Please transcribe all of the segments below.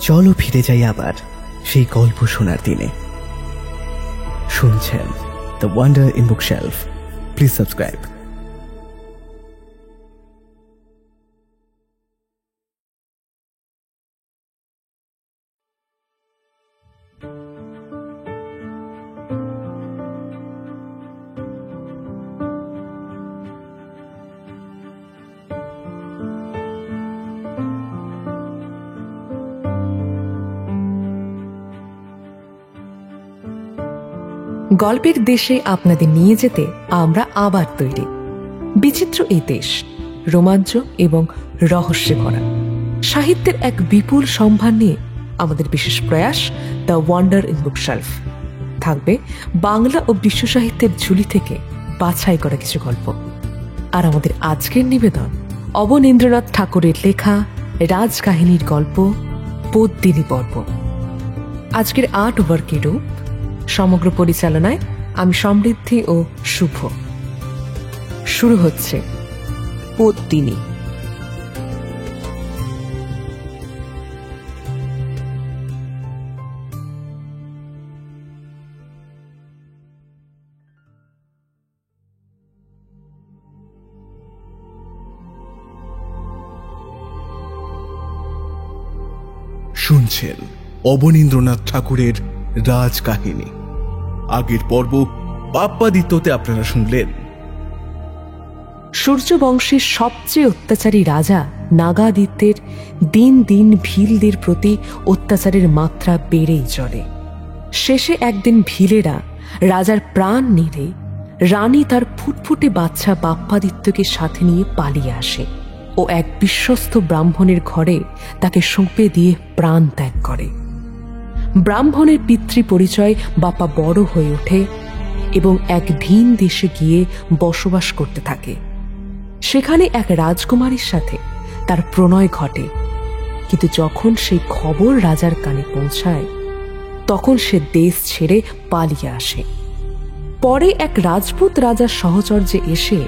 চলো ফিরে যাই আবার সেই গল্প শোনার দিনে। শুনছেন the wonder in bookshelf. Please subscribe. গল্পের দেশে আপনাদের নিয়ে যেতে আমরা আবার তৈরি। বিচিত্র এই দেশ রোমাঞ্চ এবং রহস্যে ভরা। সাহিত্যের এক বিপুল সম্ভার নিয়ে আমাদের বিশেষ প্রয়াস দ্য ওয়ান্ডার ইন বুকশেলফ। থাকবে বাংলা ও বিশ্ব সাহিত্যের ঝুলি থেকে বাছাই করা কিছু গল্প। আর আমাদের আজকের নিবেদন অবনীন্দ্রনাথ ঠাকুরের লেখা রাজকাহিনীর গল্প পদ্মিনী পর্ব। আজকের আর্ট ওয়ার্কেরও সমগ্র পরিচালনায় আমি সমৃদ্ধি ও শুভ। শুরু হচ্ছে পদ্মিনী। শুনছেন অবনীন্দ্রনাথ ঠাকুরের রাজকাহিনী। আগের পর্ব পাপ্পাদিত্যতে আপনারা শুনলেন সূর্যবংশের সবচেয়ে অত্যাচারী রাজা নাগাদিত্যের দিন দিন ভিলদের প্রতি অত্যাচারের মাত্রা বেড়েই চলে। শেষে একদিন ভিলেরা রাজার প্রাণ নিলে রানী তার ফুটফুটে বাচ্চা বাপ্পাদিত্যকে সাথে নিয়ে পালিয়ে আসে ও এক বিশ্বস্ত ব্রাহ্মণের ঘরে তাকে সঁপে দিয়ে প্রাণ ত্যাগ করে। ব্রাহ্মণের পিতৃ পরিচয় বাপ্পা বড় হয়ে ওঠে এবং এক ভিন দেশে গিয়ে বসবাস করতে থাকে। সেখানে এক রাজকুমারীর সাথে তার প্রণয় ঘটে, কিন্তু যখন সেই খবর রাজার কানে পৌঁছায় তখন সে দেশ ছেড়ে পালিয়ে আসে। পরে এক রাজপুত রাজার সহচর্যে এসে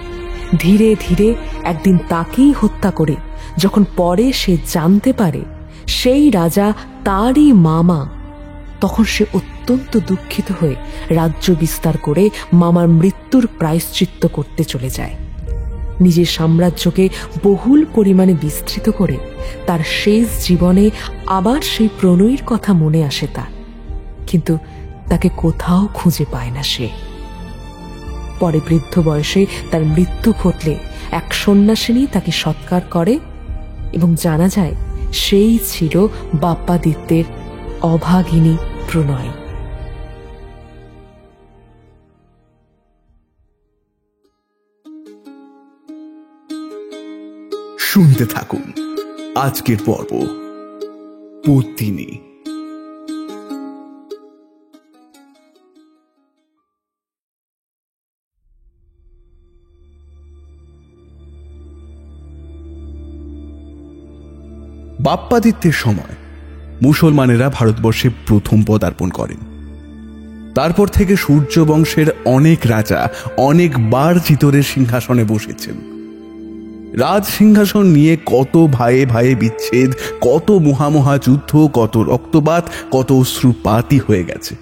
ধীরে ধীরে একদিন তাকেই হত্যা করে যখন পরে সে জানতে পারে সেই রাজা তারই মামা, তখন সে অত্যন্ত দুঃখিত হয়ে রাজ্য বিস্তার করে মামার মৃত্যুর প্রায়শ্চিত্ত করতে চলে যায়। নিজের সাম্রাজ্যকে বহুল পরিমাণে বিস্তৃত করে তার শেষ জীবনে আবার সেই প্রণয়ের কথা মনে আসে তার, কিন্তু তাকে কোথাও খুঁজে পায় না সে। পরে বৃদ্ধ বয়সে তার মৃত্যু ঘটলে এক সন্ন্যাসিনী তাকে সৎকার করে এবং জানা যায় সেই ছিল বাপ্পাদিত্যের অভাগিনী প্রণয়। শুনতে থাকুন আজকের পর্ব পদ্মিনী। বাপ্পাদিত্যের সময় মুসলমানেরা ভারতবর্ষে প্রথম পদার্পণ করেন। তারপর থেকে সূর্য বংশের অনেক রাজা অনেকবার চিতরের সিংহাসনে বসেছেন। রাজ সিংহাসন নিয়ে কত ভাইয়ে ভাইয়ে বিচ্ছেদ, কত মহামহা যুদ্ধ, কত রক্তপাত, কত অশ্রুপাতই হয়ে গেছে।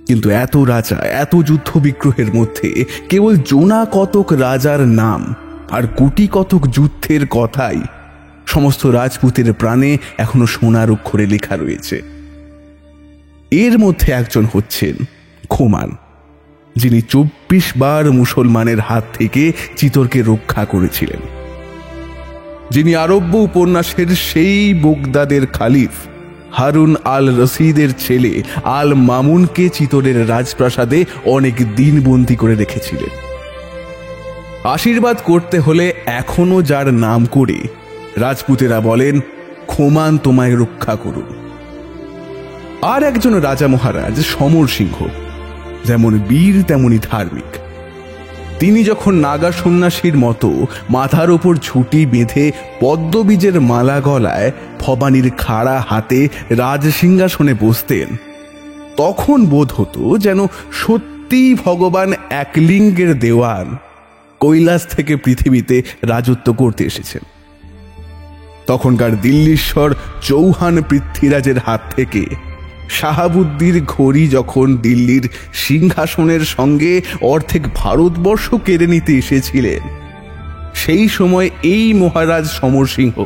কিন্তু এত রাজা, এত যুদ্ধ বিগ্রহের মধ্যে কেবল জোনা কতক রাজার নাম আর কোটি কতক যুদ্ধের কথাই সমস্ত রাজপুতের প্রাণে এখনো সোনার অক্ষরে লেখা রয়েছে। এর মধ্যে একজন হচ্ছেন খোমান, যিনি 24 বার মুসলমানের হাত থেকে চিতরকে রক্ষা করেছিলেন, যিনি আরব্য উপন্যাসের সেই বগদাদের খালিফ হারুন আল রশিদের ছেলে আল মামুনকে চিতরের রাজপ্রাসাদে অনেক দিন বন্দী করে রেখেছিলেন। আশীর্বাদ করতে হলে এখনো যার নাম করে রাজপুতেরা বলেন, খোমান তোমায় রক্ষা করুন। আর একজন রাজা মহারাজ সমর সিংহ, যেমন বীর তেমনি ধার্মিক। তিনি যখন নাগা সন্ন্যাসীর মতো মাথার ওপর ঝুঁটি বেঁধে পদ্মবীজের মালা গলায় ভবানীর খাড়া হাতে রাজসিংহাসনে বসতেন, তখন বোধ হতো যেন সত্যি ভগবান একলিঙ্গের দেওয়ান কৈলাস থেকে পৃথিবীতে রাজত্ব করতে এসেছেন। তখনকার দিল্লীশ্বর চৌহান পৃথ্বীরাজের হাত থেকে শাহাবুদ্দির ঘড়ি যখন দিল্লির সিংহাসনের সঙ্গে অর্ধেক ভারতবর্ষ কেড়ে নিতে এসেছিলেন, সেই সময় এই মহারাজ সমরসিংহ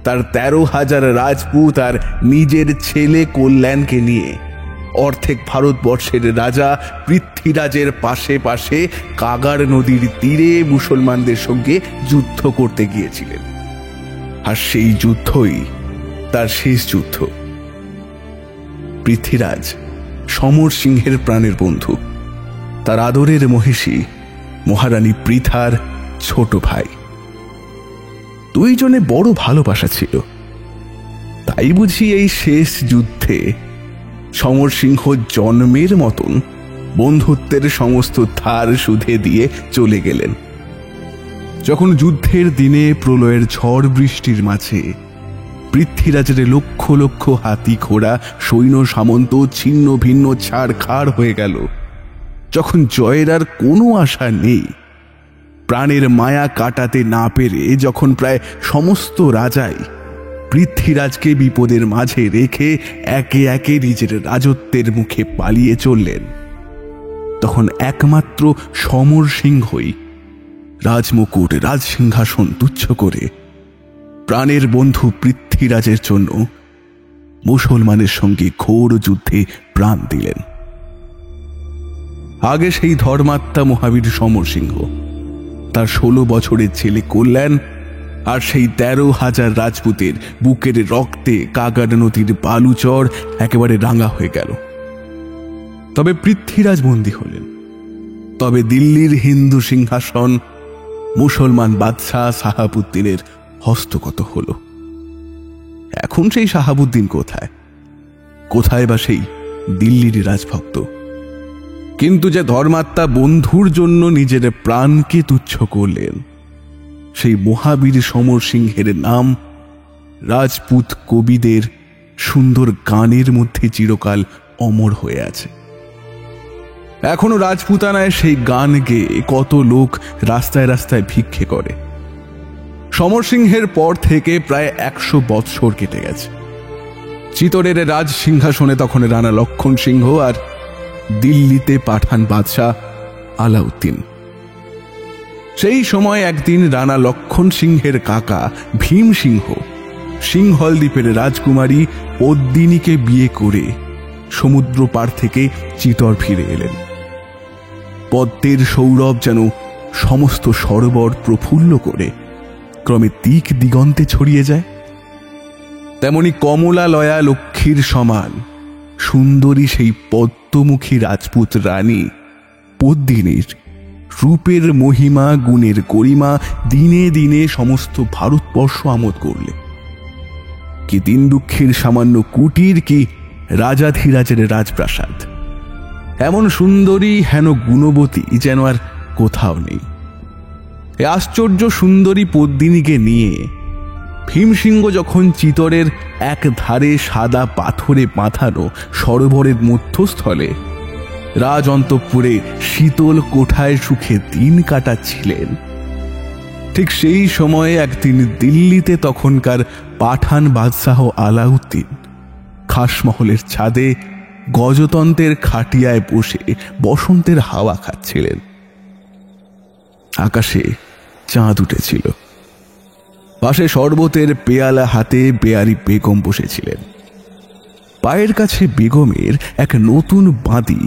তার 13,000 রাজপুত আর নিজের ছেলে কল্যাণকে নিয়ে অর্ধেক ভারতবর্ষের রাজা পৃথ্বীরাজের পাশে পাশে কাগার নদীর তীরে মুসলমানদের সঙ্গে যুদ্ধ করতে গিয়েছিলেন। আর সেই যুদ্ধই তার শেষ যুদ্ধ। পৃথ্বীরাজ সমর সিংহের প্রাণের বন্ধু, তার আদরের মহিষী মহারানী পৃথার ছোট ভাই। দুইজনে বড় ভালোবাসা ছিল, তাই বুঝি এই শেষ যুদ্ধে সমর সিংহ জন্মের মতন বন্ধুত্বের সমস্ত ধার শুধে দিয়ে চলে গেলেন। যখন যুদ্ধের দিনে প্রলয়ের ঝড় বৃষ্টির মাঝে পৃথ্বীরাজের লক্ষ লক্ষ হাতি ঘোড়া সৈন্য সামন্ত ছিন্ন ভিন্ন ছাড়খাড় হয়ে গেল, যখন জয়ের আর কোনো আশা নেই, প্রাণের মায়া কাটাতে না পেরে যখন প্রায় সমস্ত রাজাই পৃথ্বীরাজকে বিপদের মাঝে রেখে একে একে নিজের রাজত্বের মুখে পালিয়ে চললেন, তখন একমাত্র সমর সিংহই রাজমুকুট রাজসিংহাসন তুচ্ছ করে প্রাণের বন্ধু পৃথ্বীরাজের জন্য মুসলমানের সঙ্গে ঘোর যুদ্ধে প্রাণ দিলেন। আগে সেই ধর্মাত্মা মহাবীর সমর সিংহ, তার 16 বছরের ছেলে কল্যাণ আর সেই 13,000 রাজপুতের বুকের রক্তে কাগার নদীর বালুচর একেবারে রাঙা হয়ে গেল। তবে পৃথ্বীরাজ বন্দী হলেন। তবে দিল্লির হিন্দু সিংহাসন মুসলমান বাদশাহ শাহাবুদ্দিনের হস্তগত হল। এখন সেই শাহাবুদ্দিন কোথায়? কোথায় বা সেই দিল্লির রাজভক্ত? কিন্তু যে ধর্মাত্মা বন্ধুর জন্য নিজের প্রাণকে তুচ্ছ করলেন, সেই মহাবীর সমর সিংহের নাম রাজপুত কবিদের সুন্দর গানের মধ্যে চিরকাল অমর হয়ে আছে। এখনো রাজপুতানায় সেই গান গেয়ে কত লোক রাস্তায় রাস্তায় ভিক্ষে করে। সমর সিংহের পর থেকে প্রায় 100 বৎসর কেটে গেছে। চিতোরের রাজ সিংহাসনে তখন রানা লক্ষণ সিংহ আর দিল্লিতে পাঠান বাদশাহ আলাউদ্দিন। সেই সময় একদিন রানা লক্ষণ সিংহের কাকা ভীম সিংহ সিংহল দ্বীপের রাজকুমারী পদ্মিনীকে বিয়ে করে সমুদ্র পার থেকে চিতর ফিরে এলেন। পদ্মের সৌরভ যেন সমস্ত সরোবর প্রফুল্ল করে ক্রমে দিক দিগন্তে ছড়িয়ে যায়, তেমনি কমলা লয়া লক্ষ্মীর সমান সুন্দরী সেই পদ্মমুখী রাজপুত রানী পদ্মিনীর রূপের মহিমা গুণের গরিমা দিনে দিনে সমস্ত ভারতবর্ষ আমোদ করলে। কি দিন দুঃখের সামান্য কুটির, কি রাজাধিরাজের রাজপ্রাসাদ, এমন সুন্দরী হেন গুণবতী যেন আর কোথাও নেই। এ আশ্চর্য সুন্দরী পদ্মিনীকে নিয়ে ভীমসিংহ যখন চিতরের এক ধারে সাদা পাথরে বাঁধানো সরোবরের মধ্যস্থলে রাজ অন্তঃপুরে শীতল কোঠায় সুখে দিন কাটাচ্ছিলেন, ঠিক সেই সময়ে একদিন দিল্লিতে তখনকার পাঠান বাদশাহ আলাউদ্দিন খাসমহলের ছাদে গজতন্ত্রের খাটিয়ায় বসে বসন্তের হাওয়া খাচ্ছিলেন। আকাশে চাঁদ উঠেছিল। পাশে শরবতের পেয়ালা হাতে বেয়ারি বেগম বসেছিলেন। পায়ের কাছে বেগমের এক নতুন বাঁদি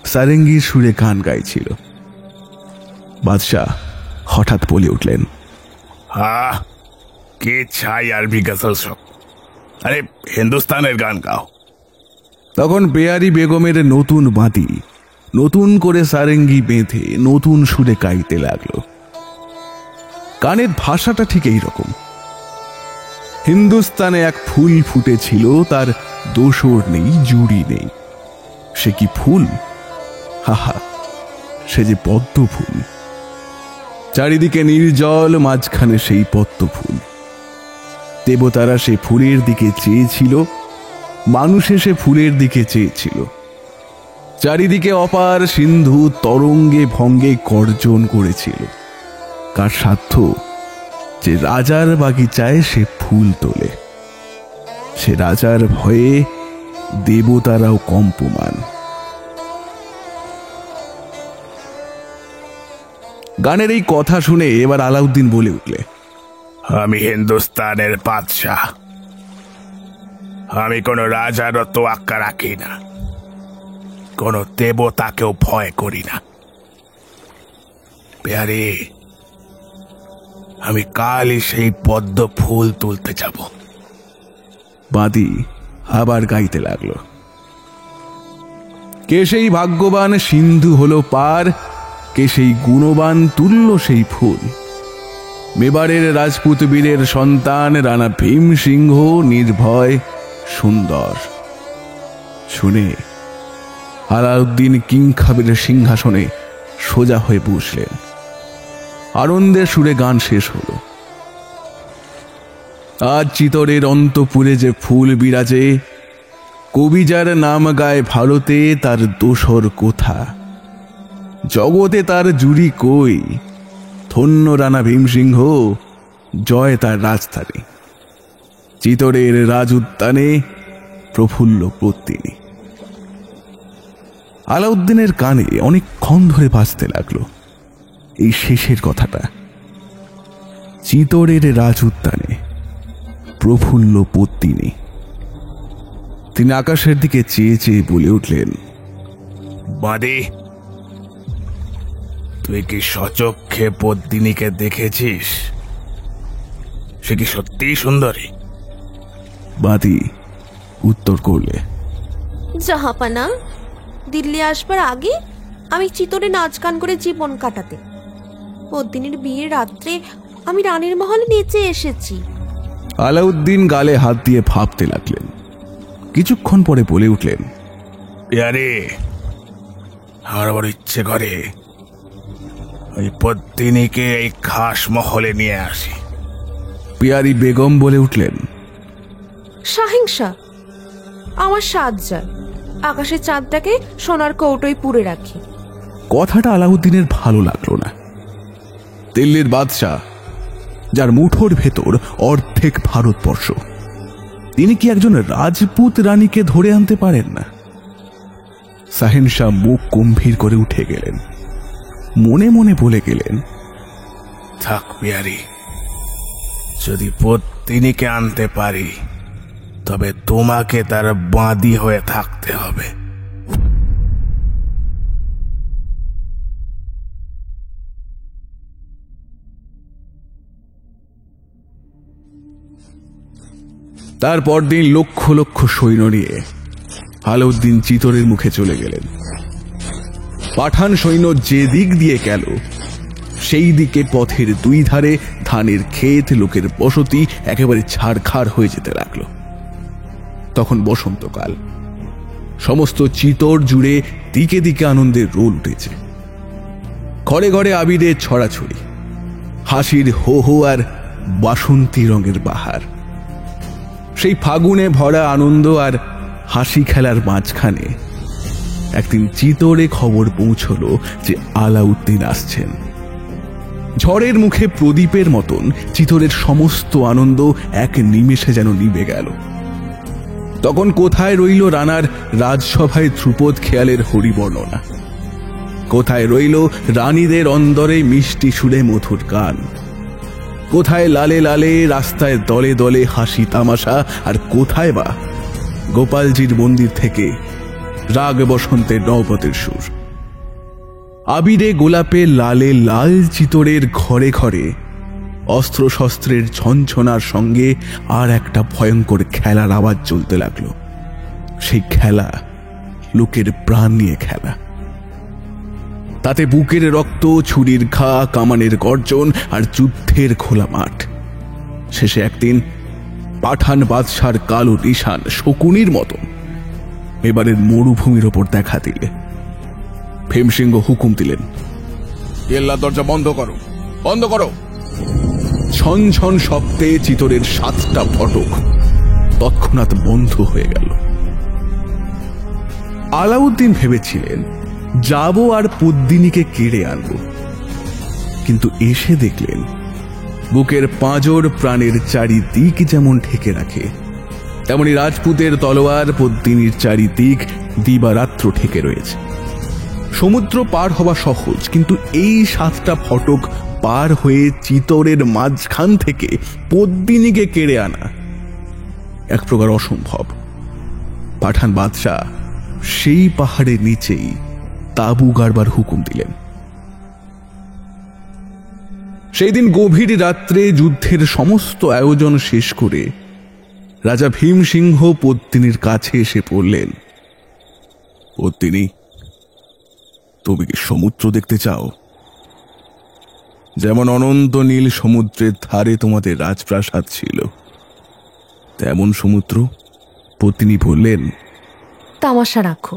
সারেঙ্গির সুরে গান গাইছিল। বাদশাহ হঠাৎ বলে উঠলেন, কে চাই আরবি গজল সব, আরে হিন্দুস্তানের গান গাও। তখন বেয়ারি বেগমের নতুন বাঁদি নতুন করে সারেঙ্গি বেঁধে নতুন সুরে গাইতে লাগলো। গানের ভাষাটা ঠিক এই রকম। হিন্দুস্তানে এক ফুল ফুটেছিল, তার দোসর নেই, জুড়ি নেই। সে কি ফুল? হাহা, সে যে পদ্ম ফুল। চারিদিকে নির্জল, মাঝখানে সেই পদ্ম ফুল। দেবতারা সে ফুলের দিকে চেয়েছিল, মানুষ সে ফুলের দিকে চেয়েছিল। চারিদিকে অপার সিন্ধু তরঙ্গে ভঙ্গে গর্জন করেছিল। কার সাধ্য যে রাজার বাগিচায় সে ফুল তোলে। সে রাজার ভয়ে দেবতারাও কম্পমান। গানের এই কথা শুনে এবার আলাউদ্দিন বলে উঠলে, আমি হিন্দুস্তানের বাদশাহ। আমি কোনো রাজার তোয়াক্কা রাখি না, কোনো দেবতাকেও ভয় করি না। পেয়ারে, আমি কালই সেই পদ্ম ফুল তুলতে যাব। বাদী আবার গাইতে লাগলো, কে সেই ভাগ্যবান সিন্ধু হলো পার, কে সেই গুণবান তুল্য সেই ফুল। মেবারের রাজপুত বীরের সন্তান রানা ভীম সিংহ নির্ভয় সুন্দর। শুনে আলাউদ্দিন কিংখাবের সিংহাসনে সোজা হয়ে বসলেন। আনন্দের সুরে গান শেষ হলো। আজ চিতরের অন্তপুরে যে ফুল বিরাজে, কবি যার নাম গায় ভারতে, তার দোসর কোথা, জগতে তার জুড়ি কই। ধন্য রানা ভীমসিংহ, জয় তার রাজধানী। চিতরের রাজ উদ্যানে প্রফুল্ল পত্তিনী। আলাউদ্দিনের কানে অনেকক্ষণ ধরে বাজতে লাগলো এই শেষের কথাটা। চিতরের রাজ উদ্যানে প্রফুল্ল পত্তিনী। তিনি আকাশের দিকে চেয়ে চেয়ে বলে উঠলেন, বাদী, তুই কি সচক্ষে পদ্মিনীকে দেখেছিস? সে কি সত্যিই সুন্দরী? বাদী উত্তর করলে, জাহাপানা, দিল্লি আসবার আগে আমি চিতরে নাচ গান করে জীবন কাটাতে। পদ্মিনীর বিয়ের রাত্রে আমি রানীর মহলে নেচে এসেছি। আলাউদ্দিন গালে হাত দিয়ে ভাবতে লাগলেন। কিছুক্ষণ পরে বলে উঠলেন, আরে, আমার বড় ইচ্ছে করে ওই পদ্মিনীকে এই খাস মহলে নিয়ে আসি। পিয়ারি বেগম বলে উঠলেন, সাহিংসা, আমার সাজ যায়, আকাশের চাঁদটাকে সোনার কৌটোয় পুরে রাখি। কথাটা আলাউদ্দিনের ভালো লাগলো না। দিল্লির বাদশাহ, যার মুঠোর ভেতর অর্ধেক ভারতবর্ষ, তিনি কি একজন রাজপুত রানীকে ধরে আনতে পারেন না? শাহেনশাহ মুখ গম্ভীর করে উঠে গেলেন। মনে মনে বলে গেলেন, থাক পিয়ারি, যদি পদ্মিনীকে আনতে পারি তবে তোমাকে তার বাঁদী হয়ে থাকতে হবে। তারপর দিন লক্ষ লক্ষ সৈন্য নিয়ে আলাউদ্দিন চিতরের মুখে চলে গেলেন। পাঠান সৈন্য যে দিক দিয়ে গেল, সেই দিকে পথের দুই ধারে ধানের ক্ষেত, লোকের বসতি একেবারে ছাড়খাড় হয়ে যেতে লাগলো। তখন বসন্তকাল। সমস্ত চিতর জুড়ে দিকে দিকে আনন্দের রোল উঠেছে। ঘরে ঘরে আবিরের ছড়াছড়ি, হাসির হো হো আর বাসন্তী রঙের বাহার। সেই ফাগুনে ভরা আনন্দ আর হাসি খেলার মাঝখানে একদিন চিতরে খবর পৌঁছলো যে আলাউদ্দিন আসছেন। ঝড়ের মুখে প্রদীপের মতন চিতরের সমস্ত আনন্দ এক নিমেষে যেন নিভে গেল। তখন কোথায় রইল রানার রাজসভায় ধ্রুপদ খেয়ালের হরিবর্ণনা? কোথায় রইল রানীদের অন্দরে মিষ্টি সুরে মধুর গান? কোথায় লালে লালে রাস্তায় দলে দলে হাসি তামাশা? আর কোথায় বা গোপালজির মন্দির থেকে রাগ বসন্তের নবতের সুর? আবিরে গোলাপে লালে লাল চিতরের ঘরে ঘরে অস্ত্রশস্ত্রের ঝনঝনার সঙ্গে আর একটা ভয়ঙ্কর খেলার আওয়াজ চলতে লাগলো। সেই খেলা লোকের প্রাণ নিয়ে খেলা। তাতে বুকের রক্ত, ছুরির ঘা, কামানের গর্জন আর যুদ্ধের খোলা মাঠ। শেষে একদিন পাঠান বাদশার কালো নিশান শকুনির মতন এবারের মরুভূমির ওপর দেখা দিলে ভীমসিংহ হুকুম দিলেন, কেল্লা দরজা বন্ধ করো, বন্ধ করো। ছন ছন শব্দে চিতরের 7টা ফটক তৎক্ষণাৎ বন্ধ হয়ে গেল। আলাউদ্দিন ভেবেছিলেন যাব আর পদ্মিনীকে কেড়ে আনব, কিন্তু এসে দেখলেন বুকের পাঁজর প্রাণের চারিদিক যেমন ঢেকে রাখে, তেমনি রাজপুতের তলোয়ার পদ্মিনীর চারিদিক দিবারাত্র ঢেকে রয়েছে। সমুদ্র পার হওয়া সহজ, কিন্তু এই 7টা ফটক পার হয়ে চিতরের মাঝখান থেকে পদ্মিনীকে কেড়ে আনা এক প্রকার অসম্ভব। পাঠান বাদশাহ সেই পাহাড়ের নিচেই তাঁবু গাড়বার হুকুম দিলেন। সেই দিন গভীর রাত্রে যুদ্ধের সমস্ত আয়োজন শেষ করে রাজা ভীমসিংহ পদ্মিনীর কাছে এসে পড়লেন, পদ্মিনী, তুমি কি সমুদ্র দেখতে চাও? যেমন অনন্ত নীল সমুদ্রের ধারে তোমাদের রাজপ্রাসাদ ছিল, তেমন সমুদ্র? পদ্মিনী বললেন, তামাশা রাখো,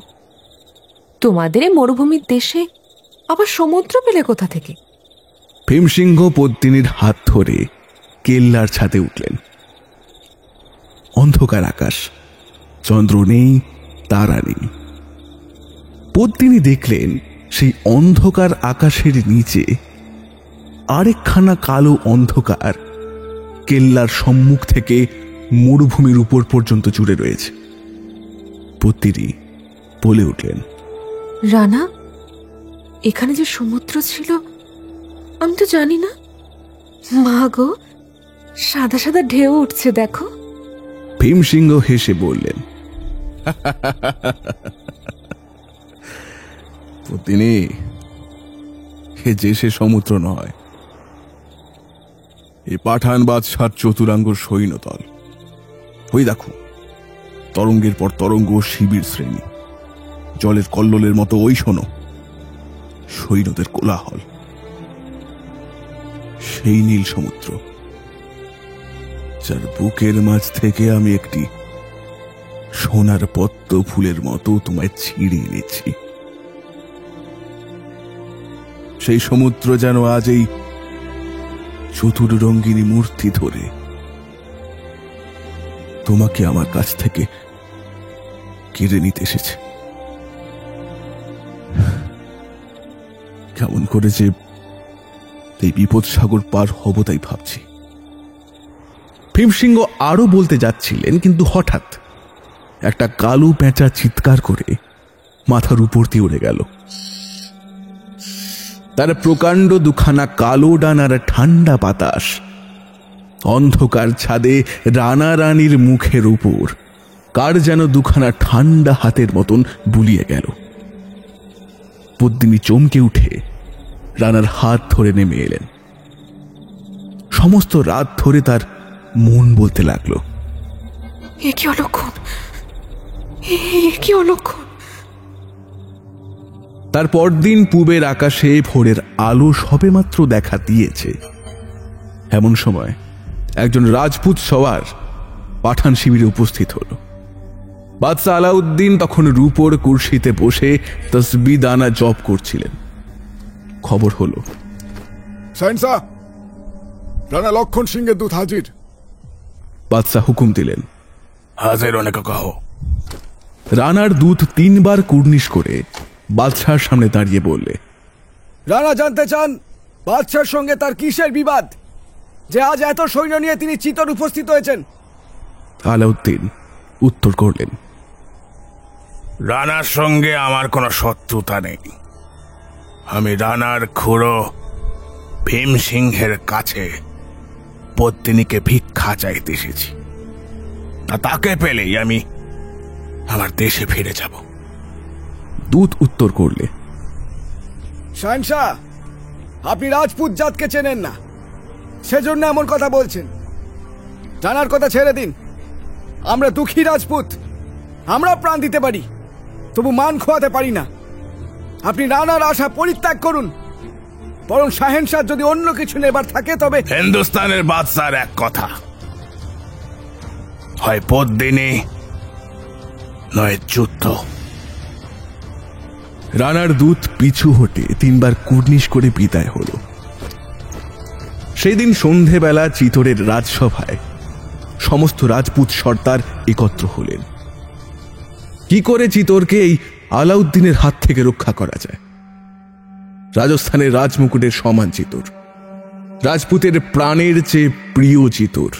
তোমাদের মরুভূমির দেশে আবার সমুদ্র পেলে কোথা থেকে? ভীমসিংহ পদ্মিনীর হাত ধরে কেল্লার ছাদে উঠলেন। অন্ধকার আকাশ, চন্দ্র নেই, তারা নেই। পদ্মিনী দেখলেন সেই অন্ধকার আকাশের নিচে আরেকখানা কালো অন্ধকার কেল্লার সম্মুখ থেকে মরুভূমির উপর পর্যন্ত জুড়ে রয়েছে। পদ্মিনী বলে উঠলেন, রানা, এখানে যে সমুদ্র ছিল আমি তো জানি না। মা গো, সাদা সাদা ঢেউ উঠছে দেখো। ভীমসিংহ হেসে বললেন, পদ্মিনী, এ যে সে সমুদ্র নয়, এই পাঠান বাদশার চতুরাঙ্গ সৈন্যদল। ওই দেখো, তরঙ্গের পর তরঙ্গ, শিবির শ্রেণী, জলের কল্লোলের মতো ওই শোনো সৈন্যদের কোলাহল। সেই নীল সমুদ্র, যার বুকের মাঝ থেকে আমি একটি সোনার পদ্ম ফুলের মতো তোমায় ছিঁড়ে এনেছি। সেই সমুদ্র যেন আজ এই চতুরঙ্গিনী মূর্তি ধরে তোমাকে আমার কাছ থেকে কেড়ে নিতে এসেছে। কেমন করে যে এই বিপদ সাগর পার হব তাই ভাবছি। ভীমসিংহ আরো বলতে যাচ্ছিলেন, কিন্তু হঠাৎ একটা কালো পেঁচা চিৎকার করে মাথার উপর দিয়ে উড়ে গেল। তার প্রকাণ্ড দুখানা কালো ডানার ঠান্ডা বাতাস অন্ধকার ছাদে রানা রানীর মুখের উপর কার যেন দুখানা ঠান্ডা হাতের মতন বুলিয়ে গেল। পদ্মিনী চমকে উঠে রানার হাত ধরে নেমে এলেন। সমস্ত রাত ধরে তার মন বলতে লাগলো, এ কি অলক্ষণ, এ কি অলক্ষণ। তার পরদিন পূবের আকাশে ভোরের আলো সবেমাত্র দেখা দিয়েছে। এমন সময় একজন রাজপুত সওয়ার পাঠান শিবিরে উপস্থিত হল। বাদশাহ আলাউদ্দিন তখন রূপোর কুরসিতে বসে তসবি দানা জপ করছিলেন। খবর হলো, সাইন্সা, রানা লক্ষণ সিংহের দূত হাজির। বাদশাহ হুকুম দিলেন, হাজির অনেক কহ। রানার দূত 3 বার কুর্নিশ করে বাদশাহর সামনে দাঁড়িয়ে বললে, রানা জানতে চান বাদশার সঙ্গে তার কিসের বিবাদ, যে আজ এত সৈন্য নিয়ে তিনি চিতর উপস্থিত হয়েছেন। আলাউদ্দিন উত্তর করলেন, রানার সঙ্গে আমার কোনো শত্রুতা নেই। আমি রানার খুড়ো ভীমসিংহের কাছে পদ্মিনীকে ভিক্ষা চাইতে এসেছি। তাকে পেলেই আমি আমার দেশে ফিরে যাব। দূত উত্তর করলে, শাহনশাহ, আপনি রাজপুত জাতকে চেনেন না, সেজন্য এমন কথা বলছেন। জানার কথা ছেড়ে দিন। আমরা দুঃখী রাজপুত, আমরা প্রাণ দিতে পারি, তবু মান খোয়াতে পারি না। আপনি রানার আশা পরিত্যাগ করুন। বরং শাহেনশাহ যদি অন্য কিছু নেবার থাকে তবে হিন্দুস্তানের বাদশার এক কথা, হয় পদ্মিনী নয় যুদ্ধ। রানার দূত পিছু হটে 3 বার কুর্নিশ করে বিদায় হল। সেই দিন সন্ধেবেলা চিতরের রাজসভায় সমস্ত রাজপুত সর্দার একত্র হলেন। কি করে চিতরকে এই আলাউদ্দিনের হাত থেকে রক্ষা করা যায়। রাজস্থানের রাজমুকুটের সমান চিতর, রাজপুতের প্রাণের চেয়ে প্রিয় চিতর।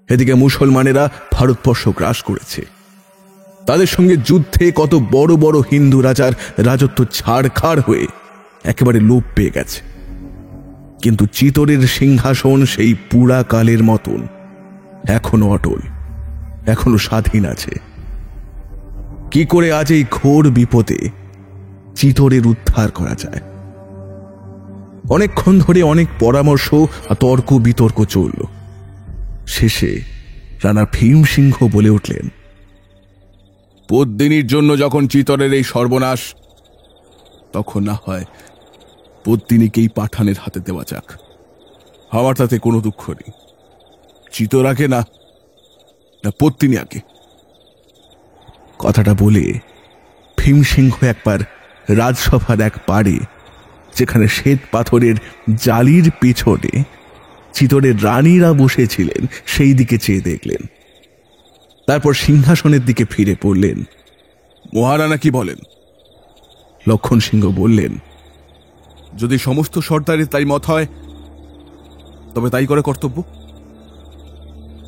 এদিকে মুসলমানেরা ভারতবর্ষ গ্রাস করেছে। তাদের সঙ্গে যুদ্ধে কত বড় বড় হিন্দু রাজার রাজত্ব ছাড়খাড় হয়ে একেবারে লোপ পেয়ে গেছে। কিন্তু চিতরের সিংহাসন সেই পুরা কালের মতন এখনো অটল, এখনো স্বাধীন আছে। কি করে আজ এই ঘোর বিপদে চিতরের উদ্ধার করা যায়? অনেকক্ষণ ধরে অনেক পরামর্শ আর তর্ক বিতর্ক চলল। শেষে রানা ভীমসিংহ বলে উঠলেন, পদ্মিনীর জন্য যখন চিতরের এই সর্বনাশ, তখন না হয় পদ্মিনীকেই পাঠানের হাতে দেওয়া যাক। আমার তাতে কোনো দুঃখ নেই। চিতর আগে না পদ্মিনী আগে। কথাটা বলে ভীমসিংহ একবার রাজসভার এক পাড়ে, যেখানে শ্বেত পাথরের জালির পেছনে চিতরের রানীরা বসেছিলেন, সেই দিকে চেয়ে দেখলেন। তারপর সিংহাসনের দিকে ফিরে পড়লেন। মহারানা কি বলেন? লক্ষণ সিংহ বললেন, যদি সমস্ত সর্দারের তাই মত হয় তবে তাই করে কর্তব্য।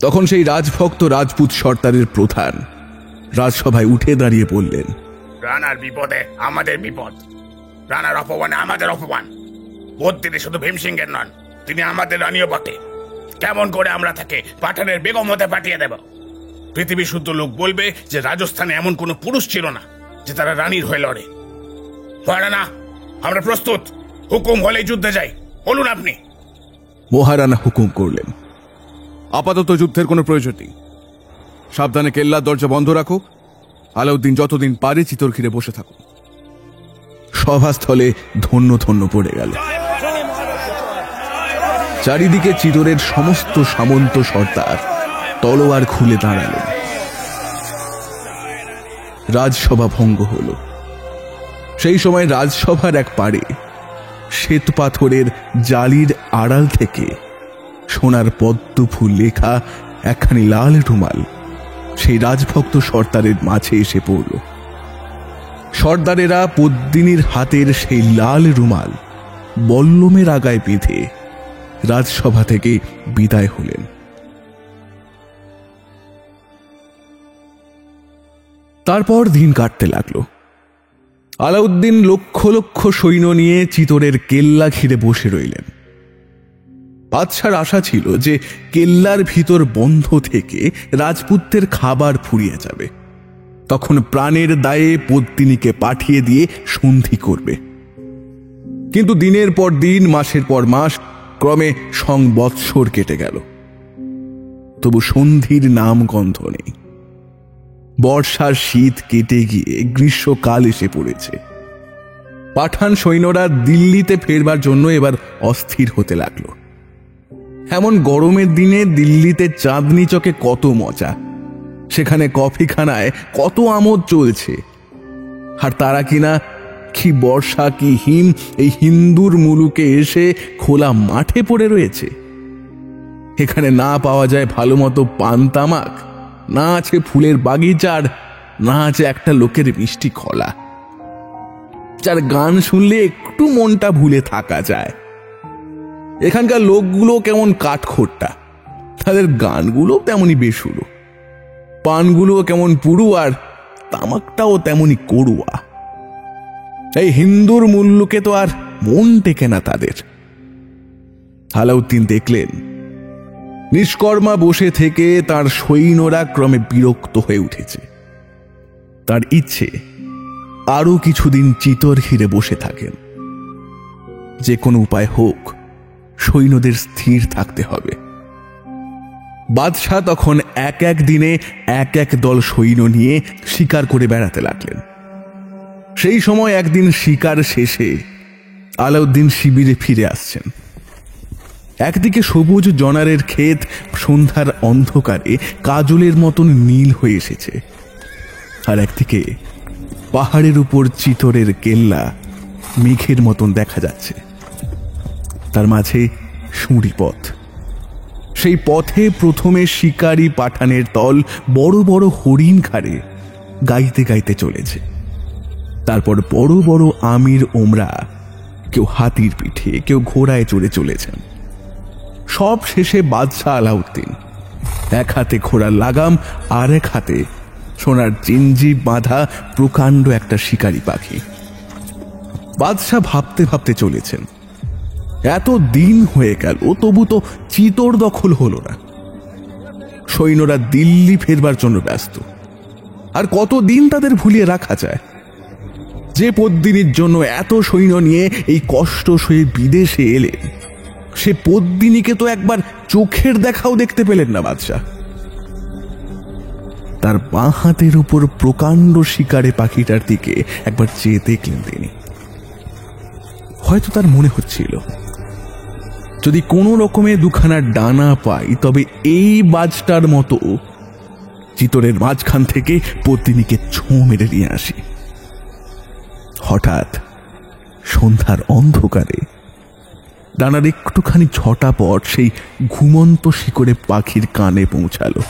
তখন সেই রাজভক্ত রাজপুত সর্দারের প্রধান রাজসভায় উঠে দাঁড়িয়ে বললেন, রানার বিপদে আমাদের বিপদ, রানার অপমানে আমাদের অপমান। পদ্মিনী শুধু ভীমসিংহের নন, তিনি আমাদের রানীও বটে। কেমন করে আমরা তাকে পাঠানের বেগম হতে পাঠিয়ে দেব? পৃথিবী শুদ্ধ লোক বলবে যে রাজস্থানে এমন কোন পুরুষ ছিল না যে তারা রানীর হয়ে লড়ে। মহারানা, আমরা প্রস্তুত, হুকুম হলেই যুদ্ধে যাই, বলুন আপনি। মহারানা হুকুম করলেন, আপাতত যুদ্ধের কোনো প্রয়োজন নেই। সাবধানে কেল্লার দরজা বন্ধ রাখো। আলাউদ্দিন যতদিন পারে চিতর ঘিরে বসে থাকুন। সভাস্থলে ধন্য ধন্য পড়ে গেল। চারিদিকে চিতরের সমস্ত সামন্ত সর্দার তলোয়ার খুলে দাঁড়ালেন। রাজসভা ভঙ্গ হল। সেই সময় রাজসভার এক পাড়ে শ্বেত পাথরের জালির আড়াল থেকে সোনার পদ্ম ফুল লেখা একখানি লাল রুমাল সেই রাজভক্ত সর্দারের মাঝে এসে পড়ল। সর্দারেরা পদ্মিনীর হাতের সেই লাল রুমাল বল্লমের আগায় বেঁধে রাজসভা থেকে বিদায় হলেন। তারপর দিন কাটতে লাগলো। আলাউদ্দিন লক্ষ লক্ষ সৈন্য নিয়ে চিতরের কেল্লা ঘিরে বসে রইলেন। বাদশার আশা ছিল যে কেল্লার ভিতর বন্ধ থেকে রাজপুতদের খাবার ফুরিয়ে যাবে, তখন প্রাণের দায়ে পদ্মিনীকে পাঠিয়ে দিয়ে সন্ধি করবে। কিন্তু দিনের পর দিন, মাসের পর মাস, ক্রমে সংবৎসর কেটে গেল, তবু সন্ধির নাম গন্ধ নেই। বর্ষার শীত কেটে গিয়ে গ্রীষ্মকাল এসে পড়েছে। পাঠান সৈন্যরা দিল্লিতে ফেরবার জন্য এবার অস্থির হতে লাগলো। এমন গরমের দিনে দিল্লিতে চাঁদনি চকে কত মজা, সেখানে কফিখানায় কত আমোদ চলছে, আর তারা কিনা কি বর্ষা কি হিম এই হিন্দুর মুলুকে এসে খোলা মাঠে পড়ে রয়েছে। এখানে না পাওয়া যায় ভালো মতো পান তামাক, না আছে ফুলের বাগিচার, না আছে একটা লোকের মিষ্টি খোলা, যার গান শুনলে একটু মনটা ভুলে থাকা যায়। এখানকার লোকগুলো কেমন কাঠখোট্টা, তাদের গানগুলো তেমনই বেসুরো, পানগুলো কেমন পুরু, আর তামাকটাও তেমনই করুয়া। এই হিন্দুর মুল্লুকে তো আর মন টেকে না তাদের। আলাউদ্দিন দেখলেন নিষ্কর্মা বসে থেকে তার সৈন্যরা ক্রমে বিরক্ত হয়ে উঠেছে। তার ইচ্ছে আরো কিছুদিন চিতর ঘিরে বসে থাকেন। যে কোনো উপায় হোক, সৈন্যদের স্থির থাকতে হবে। বাদশাহ তখন এক এক দিনে এক এক দল সৈন্য নিয়ে শিকার করে বেড়াতে লাগলেন। সেই সময় একদিন শিকার শেষে আলাউদ্দিন শিবিরে ফিরে আসছেন। একদিকে সবুজ জনারের ক্ষেত সন্ধ্যার অন্ধকারে কাজলের মতন নীল হয়ে এসেছে, আর একদিকে পাহাড়ের উপর চিতরের কেল্লা মেঘের মতন দেখা যাচ্ছে। তার মাঝে সুঁড়ি পথ। সেই পথে প্রথমে শিকারী পাঠানের দল বড় বড় হরিণ ঘাড়ে গাইতে গাইতে চলেছে। তারপর বড় বড় আমির ওমরা কেউ হাতির পিঠে, কেউ ঘোড়ায় চড়ে চলেছেন। সব শেষে বাদশাহ আলাউদ্দিন, এক হাতে ঘোড়ার লাগাম আর এক হাতে সোনার জিঞ্জির বাঁধা প্রকাণ্ড একটা শিকারী পাখি। বাদশাহ ভাবতে ভাবতে চলেছেন, এত দিন হয়ে গেল তবু তো চিতোর দখল হলো না। সৈন্যরা দিল্লি ফেরবার জন্য ব্যস্ত, আর কতদিন তাদের ভুলিয়ে রাখা যায়? যে পদ্মিনীর জন্য এত সৈন্য নিয়ে এই কষ্ট সয়ে বিদেশে এলেন, সে পদ্মিনীকে তো একবার চোখের দেখাও দেখতে পেলেন না বাদশাহ। তার বাঁ হাতের উপর প্রকাণ্ড শিকারে পাখিটার দিকে একবার চেয়ে দেখলেন তিনি। হয়তো তার মনে হচ্ছিল, যদি কোনো রকমে দুখানা ডানা পাই তবে এই বাজটার মতো চিতরের মাঝখান থেকে পদ্মিনীকে ছোঁ মেরে নিয়ে আসি। হঠাৎ সন্ধ্যার অন্ধকারে ডানার একটুখানি ঝটাপট সেই ঘুমন্ত শিকড়ে পাখির কানে পৌঁছালো।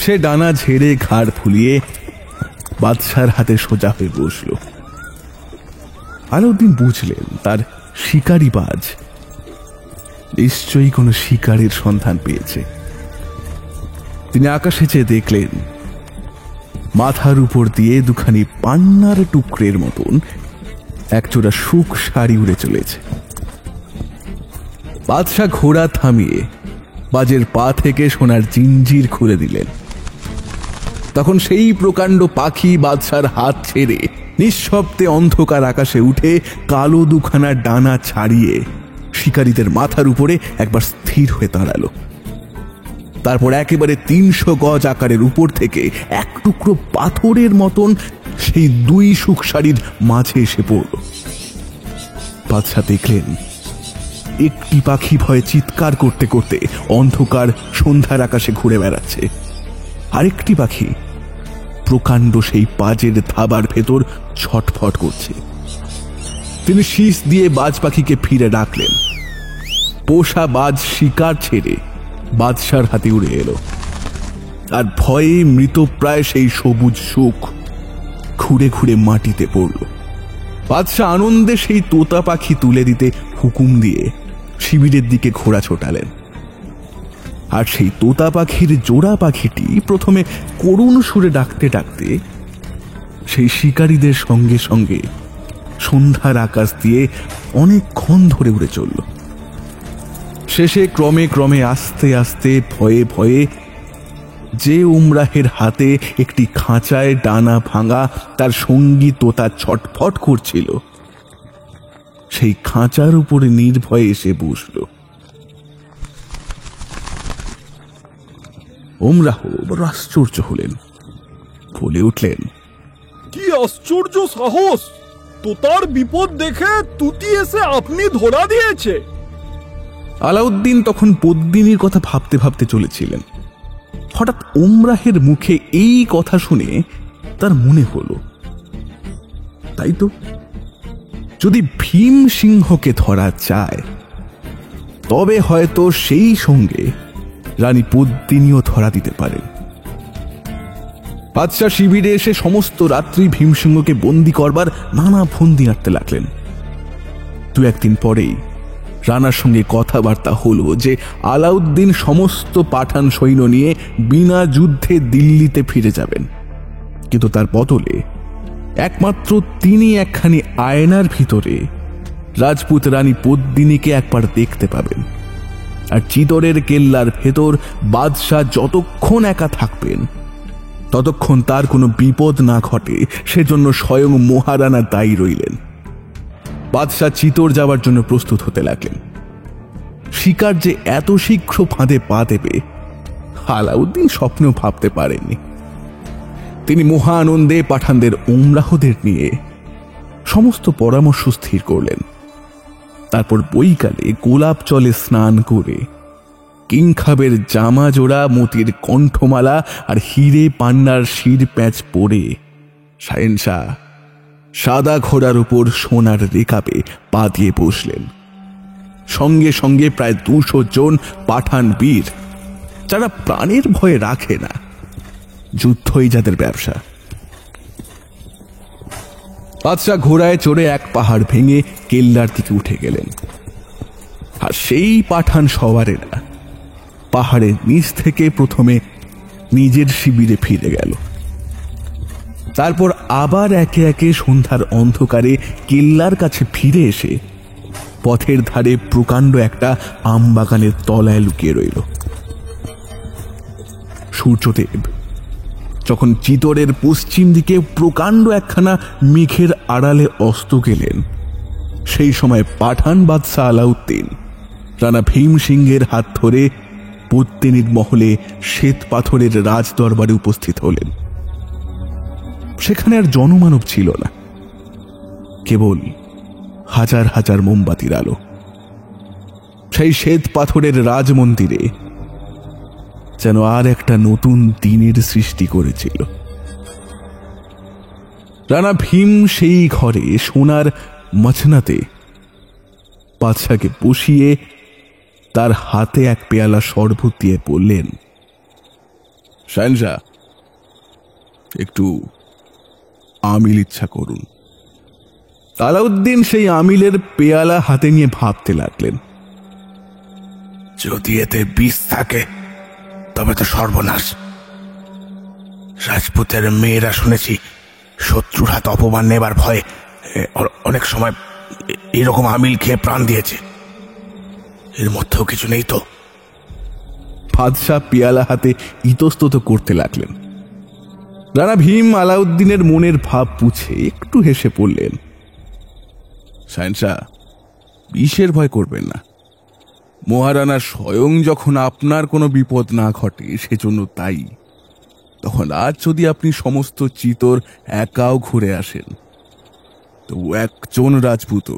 সে ডানা ঝেড়ে ঘাড় ফুলিয়ে বাদশার হাতে সোজা হয়ে বসল। আলাউদ্দিন বুঝলেন তার শিকারি বাজ নিশ্চয়ই কোনো শিকারের সন্ধান পেয়েছে। তিনি আকাশে চেয়ে দেখলেন, মাথার উপর দিয়ে দুখানি পান্নার টুকরের মতন একজোড়া শুক শাড়ি উড়ে চলেছে। বাদশাহ ঘোড়া থামিয়ে বাজের পা থেকে সোনার জিঞ্জির খুলে দিলেন। তখন সেই প্রকাণ্ড পাখি বাদশার হাত ছেড়ে নিঃশব্দে অন্ধকার আকাশে উঠে কালো দুখানা ডানা ছাড়িয়ে শিকারীদের মাথার উপরে একবার স্থির হয়ে দাঁড়ালো। তারপর একেবারে ৩০০ গজ আকারের উপর থেকে এক টুকরো পাথরের মতন সেই দুই শুক শাড়ির মাঝে এসে পড়ল। বাদশাহ দেখলেন, একটি পাখি ভয়ে চিৎকার করতে করতে অন্ধকার সন্ধ্যার আকাশে ঘুরে বেড়াচ্ছে, আরেকটি পাখি প্রকাণ্ড সেই বাজের থাবার ভেতর ছটফট করছে। তিনি শীষ দিয়ে বাজ পাখিকে ফিরে ডাকলেন। পোষা বাজ শিকার ছেড়ে বাদশার হাতে উড়ে এলো, আর ভয়ে মৃতপ্রায় সেই সবুজ শুক ঘুরে ঘুরে মাটিতে পড়ল। বাদশাহ আনন্দে সেই তোতা পাখি তুলে দিতে হুকুম দিয়ে শিবিরের দিকে ঘোড়া ছোটালেন। আর সেই তোতা পাখির জোড়া পাখিটি প্রথমে করুণ সুরে ডাকতে ডাকতে সেই শিকারীদের সঙ্গে সঙ্গে সন্ধ্যার আকাশ দিয়ে অনেকক্ষণ ধরে উড়ে চলল। শেষে ক্রমে ক্রমে আস্তে আস্তে ভয়ে ভয়ে যে উমরাহের হাতে একটি খাঁচায় ডানা ভাঙা তার সঙ্গী তোতা ছটফট করছিল, সেই খাঁচার উপরে নির্ভয়ে এসে বসল। উমরাহ বড় আশ্চর্য হলেন, বলে উঠলেন, কি আশ্চর্য সাহস! তোতার বিপদ দেখে তুতি এসে আপনি ধরা দিয়েছে। আলাউদ্দিন তখন পদ্মিনীর কথা ভাবতে ভাবতে চলেছিলেন। হঠাৎ উমরাহের মুখে এই কথা শুনে তার মনে হলো, তাই তো, যদি ভীম সিংহকে ধরা যায় তবে হয়তো সেই সঙ্গে রানী পদ্মিনীও ধরা দিতে পারেন। বাদশাহ শিবিরে এসে সমস্ত রাত্রি ভীমসিংহকে বন্দি করবার নানা ফন্দি আঁটতে লাগলেন। দু একদিন পরেই রানার সঙ্গে কথাবার্তা হলো যে আলাউদ্দিন সমস্ত পাঠান সৈন্য নিয়ে বিনা যুদ্ধে দিল্লিতে ফিরে যাবেন, কিন্তু তার বদলে একমাত্র তিনি একখানি আয়নার ভিতরে রাজপুত রানী পদ্মিনীকে একবার দেখতে পাবেন। আর চিতরের কেল্লার ভেতর বাদশাহ যতক্ষণ একা থাকবেন ততক্ষণ তার কোনো বিপদ না ঘটে সেজন্য স্বয়ং মহারানা দায়ী রইলেন। বাদশাহ চিতর যাওয়ার জন্য প্রস্তুত হতে লাগলেন। শিকার যে এত শীঘ্র ফাঁদে পা দেবে আলাউদ্দিন স্বপ্নেও ভাবতে পারেননি। তিনি মহা আনন্দে পাঠানদের উমরাহদের নিয়ে সমস্ত পরামর্শ স্থির করলেন। তারপর বৈকালে গোলাপ জলে স্নান করে কিংখাবের জামা জোড়া, মতির কণ্ঠমালা আর হিরে পান্নার শির প্যাঁচ পরে শাহেনশাহ সাদা ঘোড়ার উপর সোনার রেকাবে পা দিয়ে বসলেন। সঙ্গে সঙ্গে প্রায় 200 জন পাঠান বীর, যারা প্রাণের ভয়ে রাখে না, যুদ্ধই যাদের ব্যবসা। বাদশাহ ঘোড়ায় চড়ে এক পাহাড় ভেঙে কেল্লার দিকে উঠে গেলেন। আর সেই পাঠান সওয়ারেরা পাহাড়ের নিচ থেকে প্রথমে নিজের শিবিরে ফিরে গেল। তারপর আবার একে একে সন্ধ্যার অন্ধকারে কেল্লার কাছে ফিরে এসে পথের ধারে প্রকাণ্ড একটা আম বাগানের তলায় লুকিয়ে রইল। সূর্যদেব যখন চিতরের পশ্চিম দিকে প্রকাণ্ড একখানা মেঘের আড়ালে অস্ত গেলেন, সেই সময় পাঠান বাদশাহ আলাউদ্দিন রানা ভীম সিংহের হাত ধরে পত্তিনীর মহলে শ্বেত পাথরের রাজ দরবারে উপস্থিত হলেন। সেখানে আর জনমানব ছিল না, কেবল হাজার হাজার মোমবাতির আলো। সেই শ্বেত পাথরের রাজমন্দিরে যেন আর একটা নতুন দিনের সৃষ্টি করেছিল। রানা ভীম সেই ঘরে সোনার মছনাতে বাদশাকে বসিয়ে তার হাতে এক পেয়ালা শরবত দিয়ে বললেন, শাহনশাহ, একটু আমিল ইচ্ছা করুন। আলাউদ্দিন সেই আমিলের পেয়ালা হাতে নিয়ে ভাবতে লাগলেন, যদি এতে বিষ থাকে তবে তো সর্বনাশ। রাজপুতের মেয়েরা শুনেছি শত্রুর হাতে অপমান নেবার ভয়ে অনেক সময় এরকম আমিল খেয়ে প্রাণ দিয়েছে। এর মধ্যেও কিছু নেই তো? বাদশাহ পেয়ালা হাতে ইতস্তত করতে লাগলেন। রানা ভীম আলাউদ্দিনের মনের ভাব বুঝে একটু হেসে পড়লেন, শাহনশাহ, বিষের ভয় করবেন না। মহারানা স্বয়ং যখন আপনার কোনো বিপদ না ঘটে সেজন্য তাই, তখন আজ যদি আপনি সমস্ত চিতর একাও ঘুরে আসেন তো একজন রাজপুত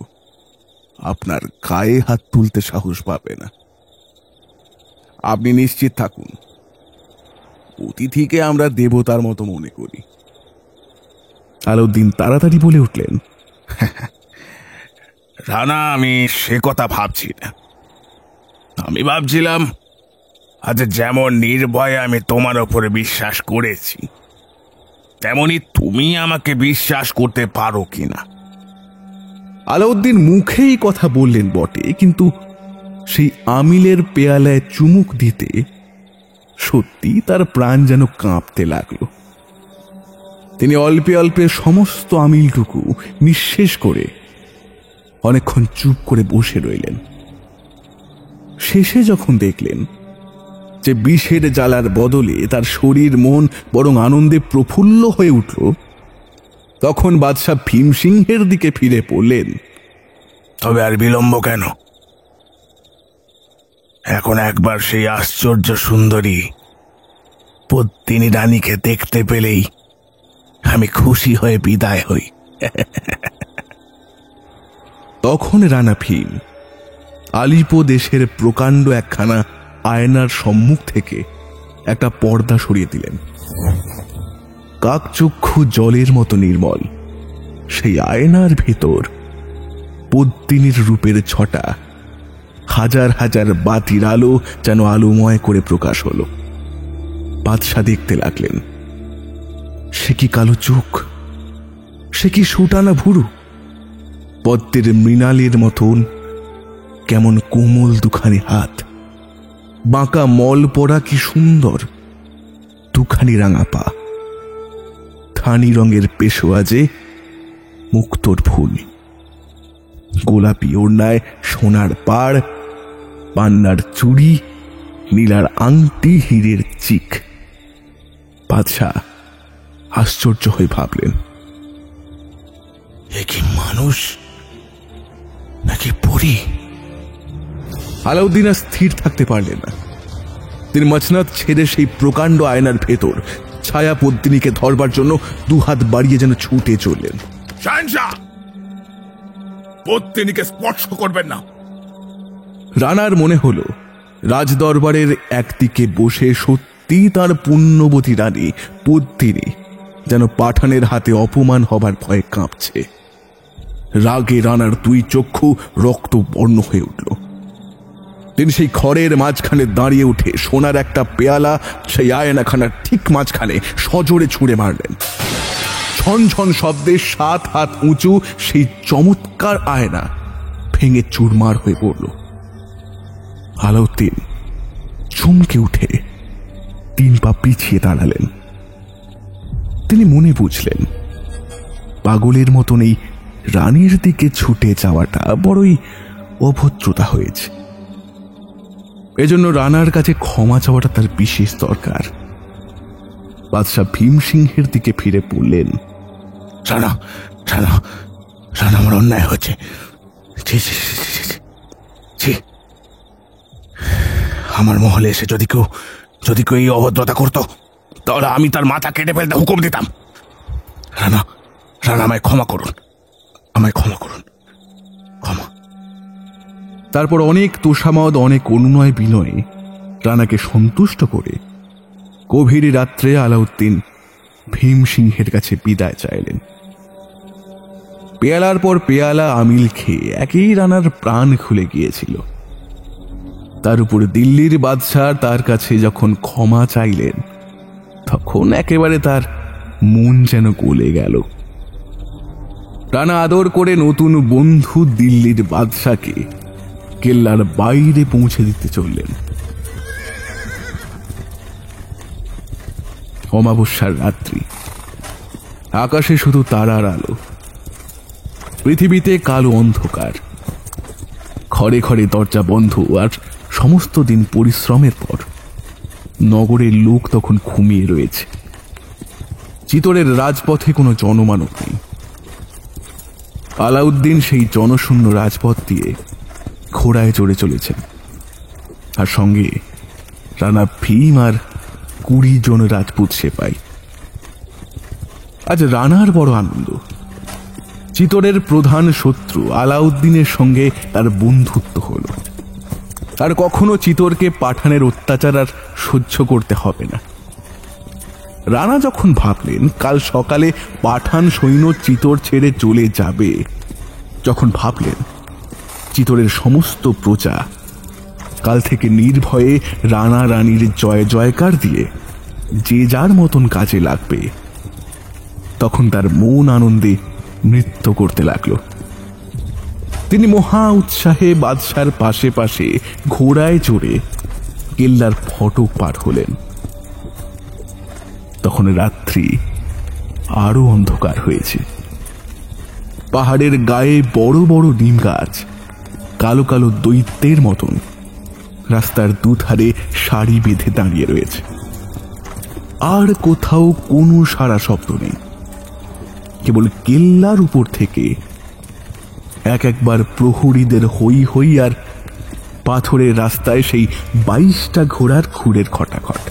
আপনার গায়ে হাত তুলতে সাহস পাবে না। আপনি নিশ্চিত থাকুন, অতিথিকে আমরা দেবতার মতো মনে করি। আলাউদ্দিন তাড়াতাড়ি বলে উঠলেন, রানা, আমি সে কথা ভাবছি না। আমি ভাবছিলাম আজ যেমন নির্ভয়ে আমি তোমার ওপরে বিশ্বাস করেছি, তেমনি তুমি আমাকে বিশ্বাস করতে পারো কিনা। আলাউদ্দিন মুখেই কথা বললেন বটে, কিন্তু সেই আমিলের পেয়ালায় চুমুক দিতে সত্যি তার প্রাণ যেন কাঁপতে লাগল। তিনি অল্পে অল্পে সমস্ত আমিলটুকু নিঃশেষ করে অনেকক্ষণ চুপ করে বসে রইলেন। শেষে যখন দেখলেন যে বিষের জ্বালার বদলে তার শরীর মন বরং আনন্দে প্রফুল্ল হয়ে উঠল, তখন বাদশাহ ভীমসিংহের দিকে ফিরে পড়লেন, তবে আর বিলম্ব কেন? এখন একবার সেই আশ্চর্য সুন্দরী পদ্মিনী রানীকে দেখতে পেলেই আমি খুশি হয়ে বিদায় হই। তখন রানা ভীম আলিপো দেশের প্রকাণ্ড একখানা আয়নার সম্মুখ থেকে একটা পর্দা সরিয়ে দিলেন। কাকচক্ষু জলের মতো নির্মল সেই আয়নার ভেতর পদ্মিনীর রূপের ছটা হাজার হাজার বাতির আলো যেন আলোময় করে প্রকাশ হল। বাদশাহ দেখতে লাগলেন, সে কি কালো চোখ, সে কি সুটানা ভুরু, পদ্মের মৃণালের মতন কেমন কোমল দুখানি হাত, বাঁকা মল পড়া কি সুন্দর দুখানি রাঙা পা, ধানি রঙের পেশোয়াজে মুক্তোর ফুল, গোলাপি ওড়নায় সোনার পাড়, পান্নার চুড়ি, নীলার আংটি, হীরের চিক। বাদশাহ আশ্চর্য হয়ে ভাবলেন, এ কি মানুষ নাকি পরী? আলাউদ্দিন আর স্থির থাকতে পারলেন না। তিনি মছনাদ ছেড়ে সেই প্রকাণ্ড আয়নার ভেতর ছায়া পদ্মিনীকে ধরবার জন্য দুহাত বাড়িয়ে যেন ছুটে চললেন। শাহনশাহ, পদ্মিনীকে স্পর্শ করবেন না। রানার মনে হল রাজদরবারের একদিকে বসে সত্যি তার পুণ্যবতী রানী পদ্মিনী যেন পাঠানের হাতে অপমান হবার ভয়ে কাঁপছে। রাগে রানার দুই চক্ষু রক্ত বর্ণ হয়ে উঠল। তিনি সেই ঘরের মাঝখানে দাঁড়িয়ে উঠে সোনার একটা পেয়ালা সেই আয়নাখানার ঠিক মাঝখানে সজোরে ছুঁড়ে মারলেন। ঝনঝন শব্দে 7 হাত উঁচু সেই চমৎকার আয়না ভেঙে চুরমার হয়ে পড়ল। আলাউদ্দিন চমকে উঠে 3 পা পিছিয়ে দাঁড়ালেন। তিনি মনে বুঝলেন পাগলের মতন এই রানীর দিকে ছুটে যাওয়াটা বড়ই অভদ্রতা হয়েছে। এজন্য রানার কাছে ক্ষমা চাওয়াটা তার বিশেষ দরকার। বাদশাহ ভীমসিংহের দিকে ফিরে পড়লেন, রানা রানা রানা, আমার অন্যায় হচ্ছে। আমার মহলে এসে যদি কেউ এই অভদ্রতা করতো তাহলে আমি তার মাথা কেটে ফেলতে হুকুম দিতাম। রানা রানা, আমায় ক্ষমা করুন, ক্ষমা। তারপর অনেক তোষামদ, অনেক অনুনয় বিনয়ে রানাকে সন্তুষ্ট করে গভীর রাত্রে আলাউদ্দিন ভীমসিংহের কাছে বিদায় চাইলেন। পেয়ালার পর পেয়ালা আমিল খেয়ে একই রানার প্রাণ খুলে গিয়েছিল। তার উপর দিল্লির বাদশাহ তার কাছে যখন ক্ষমা চাইলেন তখন একেবারে তার মন যেন গলে গেল। রানা আদর করে নতুন বন্ধু দিল্লির বাদশাকে কেল্লার বাইরে পৌঁছে দিতে চললেন। অমাবস্যার রাত্রি, আকাশে শুধু তারার আলো, পৃথিবীতে কালো অন্ধকার। ঘরে ঘরে দরজা বন্ধ, আর সমস্ত দিন পরিশ্রমের পর নগরের লোক তখন ঘুমিয়ে রয়েছে। চিতোরের রাজপথে কোনো জনমানব নেই। আলাউদ্দিন সেই জনশূন্য রাজপথ দিয়ে ঘোড়ায় চড়ে চলেছেন, আর সঙ্গে রানা ভীম আর 20 জন রাজপুত সেপাই। আজ রানার বড় আনন্দ। চিতোরের প্রধান শত্রু আলাউদ্দিনের সঙ্গে তার বন্ধুত্ব হল। আর কখনো চিতোরকে পাঠানের অত্যাচার আর সহ্য করতে হবে না। রানা যখন ভাবলেন কাল সকালে পাঠান সৈন্য চিতোর ছেড়ে চলে যাবে, যখন ভাবলেন চিতোরের সমস্ত প্রজা কাল থেকে নির্ভয়ে রানা রানীর জয় জয়কার দিয়ে যে যার মতন কাজে লাগবে, তখন তার মন আনন্দে নৃত্য করতে লাগলো। তিনি মহা উৎসাহে বাদশার পাশে পাশে ঘোড়ায় চড়ে কেল্লার ফটক পার হলেন। তখন রাত্রি আরো অন্ধকার হয়েছে। পাহাড়ের গায়ে বড় বড় নিম গাছ কালো কালো দৈত্যের মতন রাস্তার দুধারে সারি বেঁধে দাঁড়িয়ে রয়েছে। আর কোথাও কোনো সারা শব্দ নেই। কেবল কেল্লার উপর থেকে একবার প্রহরীদের হই হই, আর পাথরের রাস্তায় সেই 22টা ঘোড়ার খুরের খটাখট।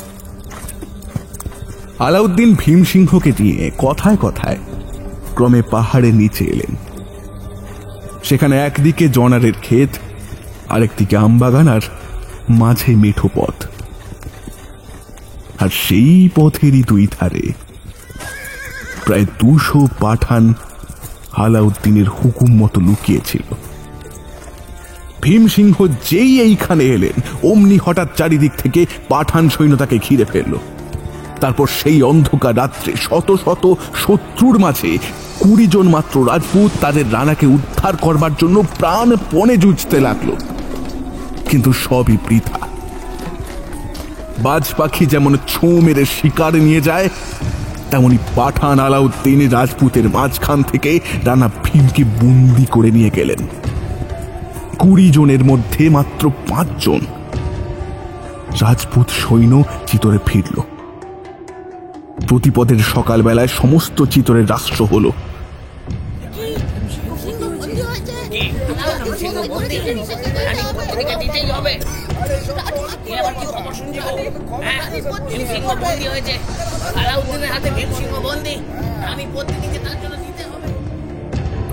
আলাউদ্দিন ভীমসিংহকে নিয়ে কথায় কথায় ক্রমে পাহাড়ের নিচে এলেন। সেখানে একদিকে জনারের ক্ষেত, আরেকদিকে আমবাগান, আর মাঝে মেঠো পথ। আর সেই পথেরই 2 ধারে প্রায় 200 পাঠান আলাউদ্দিনের হুকুম মতো লুকিয়েছিল। ভীমসিংহ যেই এইখানে এলেন অমনি হঠাৎ চারিদিক থেকে পাঠান সৈন্য তাকে ঘিরে ফেলল। তারপর সেই অন্ধকার রাত্রে শত শত শত্রুর মাঝে 20 জন মাত্র রাজপুত তাদের রানাকে উদ্ধার করবার জন্য প্রাণপণে যুঝতে লাগলো। কিন্তু সবই বৃথা। বাজ পাখি যেমন ছোঁ মেরে শিকার নিয়ে যায়, তেমনি পাঠান আলাউদ্দিন রাজপুতের মাঝখান থেকে রানা ভীমকে বন্দি করে নিয়ে গেলেন। 20 জনের মধ্যে মাত্র 5 জন রাজপুত সৈন্য চিতোরে ফিরল। প্রতিপদের সকালবেলায় সমস্ত চিতোরের রাষ্ট্র হল।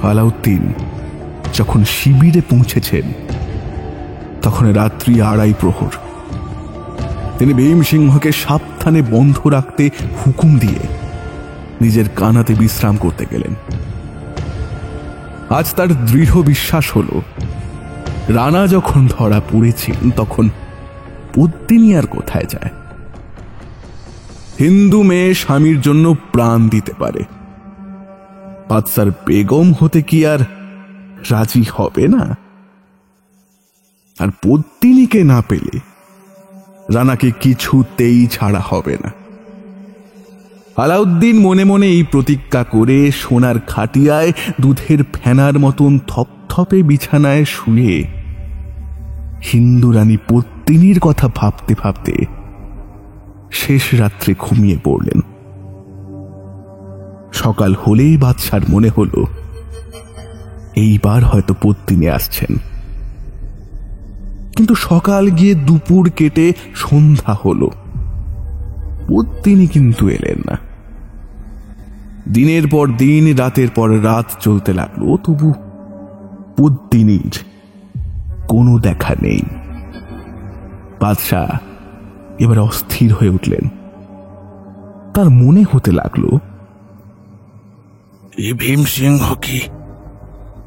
আলাউদ্দিন যখন শিবিরে পৌঁছেছেন তখন রাত্রি 2:30 প্রহর। তিনি ভীমসিংহকে সাবধানে বন্ধ রাখতে হুকুম দিয়ে নিজের কানাতে বিশ্রাম করতে গেলেন। আজ তার দৃঢ় বিশ্বাস হল রানা যখন ধরা পড়েছেন তখন পদ্মিনী আর কোথায় যায়। হিন্দু মেয়ে স্বামীর জন্য প্রাণ দিতে পারে, বাদশার বেগম হতে কি আর রাজি হবে না? আর পদ্মিনীকে না পেলে রানাকে কিছুতেই ছাড়া হবে না। আলাউদ্দিন মনে মনে এই প্রতিজ্ঞা করে সোনার খাটিয়ায় দুধের ফেনার মতন থপথপে বিছানায় শুয়ে হিন্দু রানী পদ্মিনীর কথা ভাবতে ভাবতে শেষ রাত্রে ঘুমিয়ে পড়লেন। সকাল হলেই বাদশার মনে হল এইবার হয়তো পদ্মিনী আসছেন, কিন্তু সকাল গিয়ে দুপুর কেটে সন্ধ্যা হলো, পদ্মিনী কিন্তু এলেন না। দিনের পর দিন, রাতের পর রাত চলতে লাগলো, তবু পদ্মিনীর কোনো দেখা নেই। বাদশাহ এবার অস্থির হয়ে উঠলেন। তার মনে হতে লাগলো, এই ভীমসিংহ কি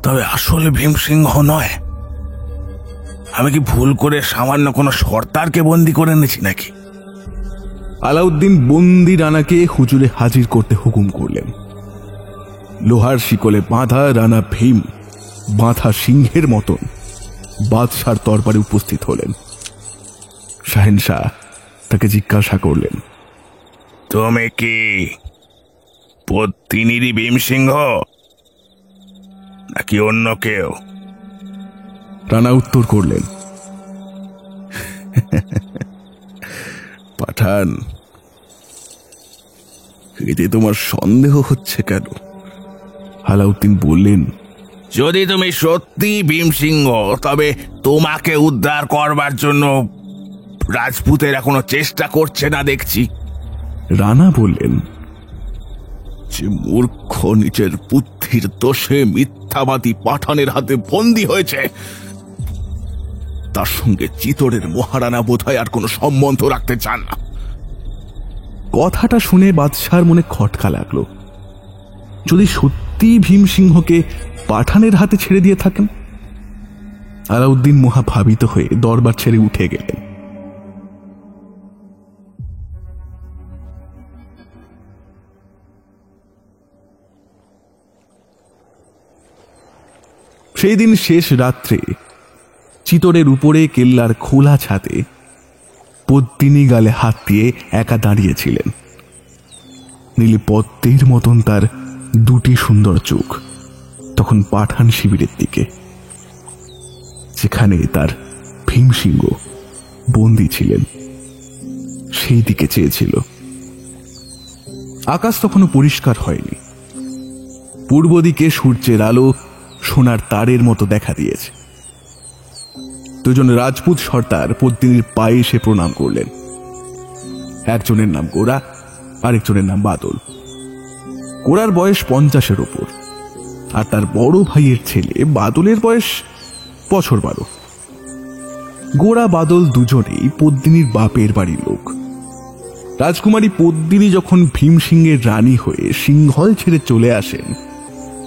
তবে আসলে ভীমসিংহ নয়? আমি কি ভুল করে সামান্য কোনো সর্দারকে বন্দি করে এনেছি নাকি? আলাউদ্দিন বন্দি রানাকে হুজুরে হাজির করতে হুকুম করলেন। লোহার শিকলে বাঁধা রানা ভীম বাঁধা সিংহের মতন বাদশার দরবারে উপস্থিত হলেন। শাহেনশাহ তাকে জিজ্ঞাসা করলেন, তুমি কি পদ্মিনীরই ভীমসিংহ নাকি অন্য কেউ? রানা উত্তর করলেন, পাঠান, এতে তোমার সন্দেহ হচ্ছে কেন? আলাউদ্দিন বললেন, যদি তুমি সত্যি ভীমসিংহ তবে তোমাকে উদ্ধার করবার জন্য রাজপুতেরা কোনো চেষ্টা করছে না দেখছি। রানা বললেন, যে মূর্খ নিজের বুদ্ধির দোষে মিথ্যাবাদী পাঠানের হাতে বন্দী হয়েছে, তার সঙ্গে চিতোরের মহারানা বোধহয় আর কোনো সম্বন্ধ রাখতে চান না। কথাটা শুনে বাদশার মনে খটকা লাগলো। যদি সত্যি ভীমসিংহকে পাঠানের হাতে ছেড়ে দিয়ে থাকেন? আলাউদ্দিন মহা ভাবিত হয়ে দরবার ছেড়ে উঠে গেলেন। সেই দিন শেষ রাত্রে চিতোরের উপরে কেল্লার খোলা ছাদে পদ্মিনী গালে হাত দিয়ে একা দাঁড়িয়েছিলেন। নীলি পদ্মের মতন তার দুটি সুন্দর চোখ তখন পাঠান শিবিরের দিকে, যেখানে তার ভীমসিংহ বন্দী ছিলেন, সেই দিকে চেয়েছিল। আকাশ তখনও পরিষ্কার হয়নি। পূর্ব দিকে সূর্যের আলো সোনার তারের মতো দেখা দিয়েছে। দুজন রাজপুত সর্দার পদ্মিনীর পায়ে এসে প্রণাম করলেন। একজনের নাম গোরা, আরেকজনের নাম বাদল। গোরার বয়স 50-এর ওপর, আর তার বড় ভাইয়ের ছেলে বাদলের বয়স বছর 12। গোরা বাদল দুজনেই পদ্মিনীর বাপের বাড়ির লোক। রাজকুমারী পদ্মিনী যখন ভীমসিংহের রানী হয়ে সিংহল ছেড়ে চলে আসেন,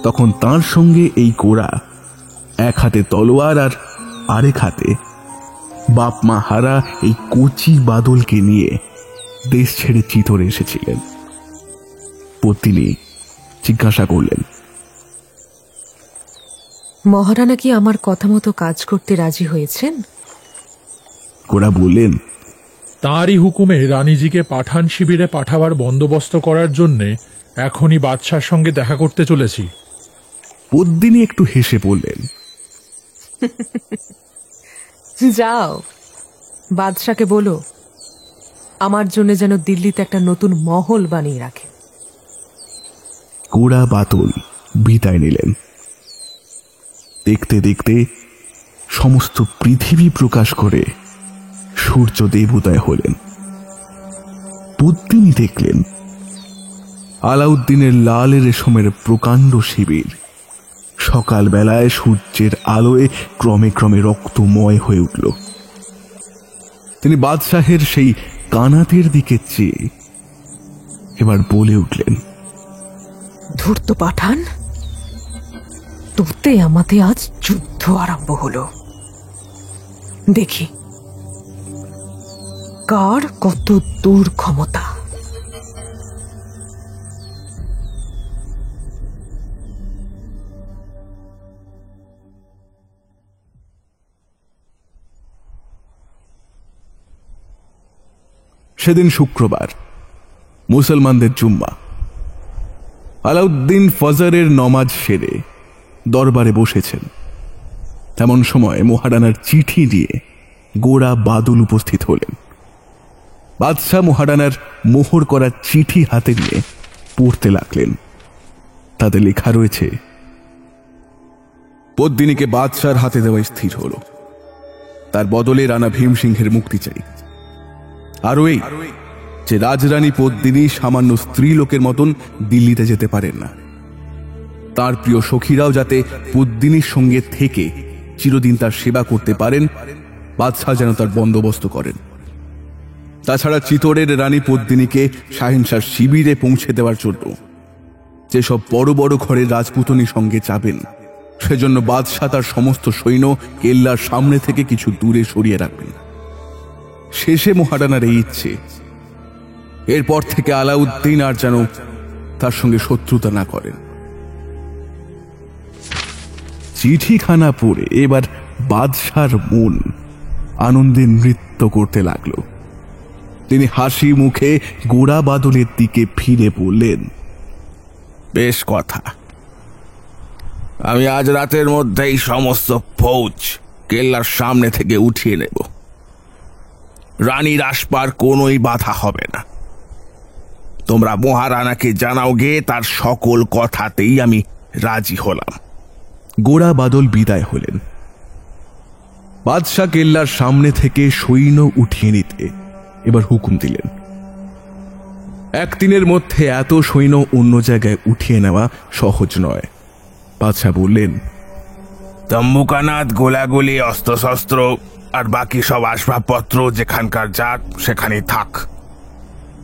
তখন তার সঙ্গে এই গোরা এক হাতে তলোয়ার আর আরেক হাতে বাপ মা হারা এই কচি বাদলকে নিয়ে দেশ ছেড়ে চিতোরে এসেছিলেন। পদ্মিনী জিজ্ঞাসা করলেন, মহারানা কি আমার কথা মতো কাজ করতে রাজি হয়েছেন? গোরা বললেন, তাঁরই হুকুমে রানীজিকে পাঠান শিবিরে পাঠাবার বন্দোবস্ত করার জন্যে এখনই বাদশার সঙ্গে দেখা করতে চলেছি। পদ্মিনী একটু হেসে বললেন, যাও, বাদশাকে বলো আমার জন্য যেন দিল্লিতে একটা নতুন মহল বানিয়ে রাখে। গোরা বাদল বিদায় নিলেন। দেখতে দেখতে সমস্ত পৃথিবী প্রকাশ করে সূর্যদেব উদয় হলেন। পদ্মিনী দেখলেন আলাউদ্দিনের লাল রেশমের প্রকাণ্ড শিবির সকালবেলায় সূর্যের আলোয় ক্রমে ক্রমে রক্তময় হয়ে উঠল। তিনি বাদশাহের সেই কানাতের দিকে চেয়ে এবার বলে উঠলেন, ধূর্ত পাঠান, তোতে আমাদের আজ যুদ্ধ আরম্ভ হলো। দেখি কার কত দূর ক্ষমতা। সেদিন শুক্রবার, মুসলমানদের জুম্মা। আলাউদ্দিন ফজরের নমাজ সেরে দরবারে বসেছেন। তেমন সময় মহারানার চিঠি দিয়ে গোরা বাদল উপস্থিত হলেন। বাদশাহ মহারানার মোহর করা চিঠি হাতে নিয়ে পড়তে লাগলেন। তাতে লেখা রয়েছে, পদ্মিনীকে বাদশার হাতে দেওয়া স্থির হল। তার বদলে রানা ভীমসিংহের মুক্তি চাই। আরও এই যে রাজরানী পদ্মিনী সামান্য স্ত্রীলোকের মতন দিল্লিতে যেতে পারেন না। তার প্রিয় সখীরাও যাতে পদ্মিনীর সঙ্গে থেকে চিরদিন তার সেবা করতে পারেন, বাদশাহ যেন তার বন্দোবস্ত করেন। তাছাড়া চিতোরের রানী পদ্মিনীকে শাহেনশাহ শিবিরে পৌঁছে দেওয়ার জন্য যেসব বড় বড় ঘরের রাজপুতনী সঙ্গে যাবেন, সেজন্য বাদশাহ তার সমস্ত সৈন্য কেল্লার সামনে থেকে কিছু দূরে সরিয়ে রাখবেন। শেষে মহারানার এই ইচ্ছে, এরপর থেকে আলাউদ্দিন আর যেন তার সঙ্গে শত্রুতা না করেন। চিঠিখানা পড়ে এবার বাদশার মন আনন্দে নৃত্য করতে লাগল। তিনি হাসি মুখে গোরা বাদলের দিকে ফিরে বললেন, বেশ কথা, আমি আজ রাতের মধ্যেই সমস্ত ফৌজ কেল্লার সামনে থেকে উঠিয়ে নেব। রানীর আসবার কোনোই বাধা হবে না। তোমরা মহারানাকে জানাও গে, তার সকল কথাতেই আমি রাজি হলাম। গোরা বাদল বিদায় হলেন। বাদশাহ কেল্লার সামনে থেকে সৈন্য উঠিয়ে নিতে এবার হুকুম দিলেন। একদিনের মধ্যে এত সৈন্য অন্য জায়গায় উঠিয়ে নেওয়া সহজ নয়। বাদশাহ বললেন, তম্বুকানাথ, গোলাগুলি, অস্ত্রশস্ত্র আর বাকি সব আসবাবপত্র যেখানকার যাক সেখানেই থাক।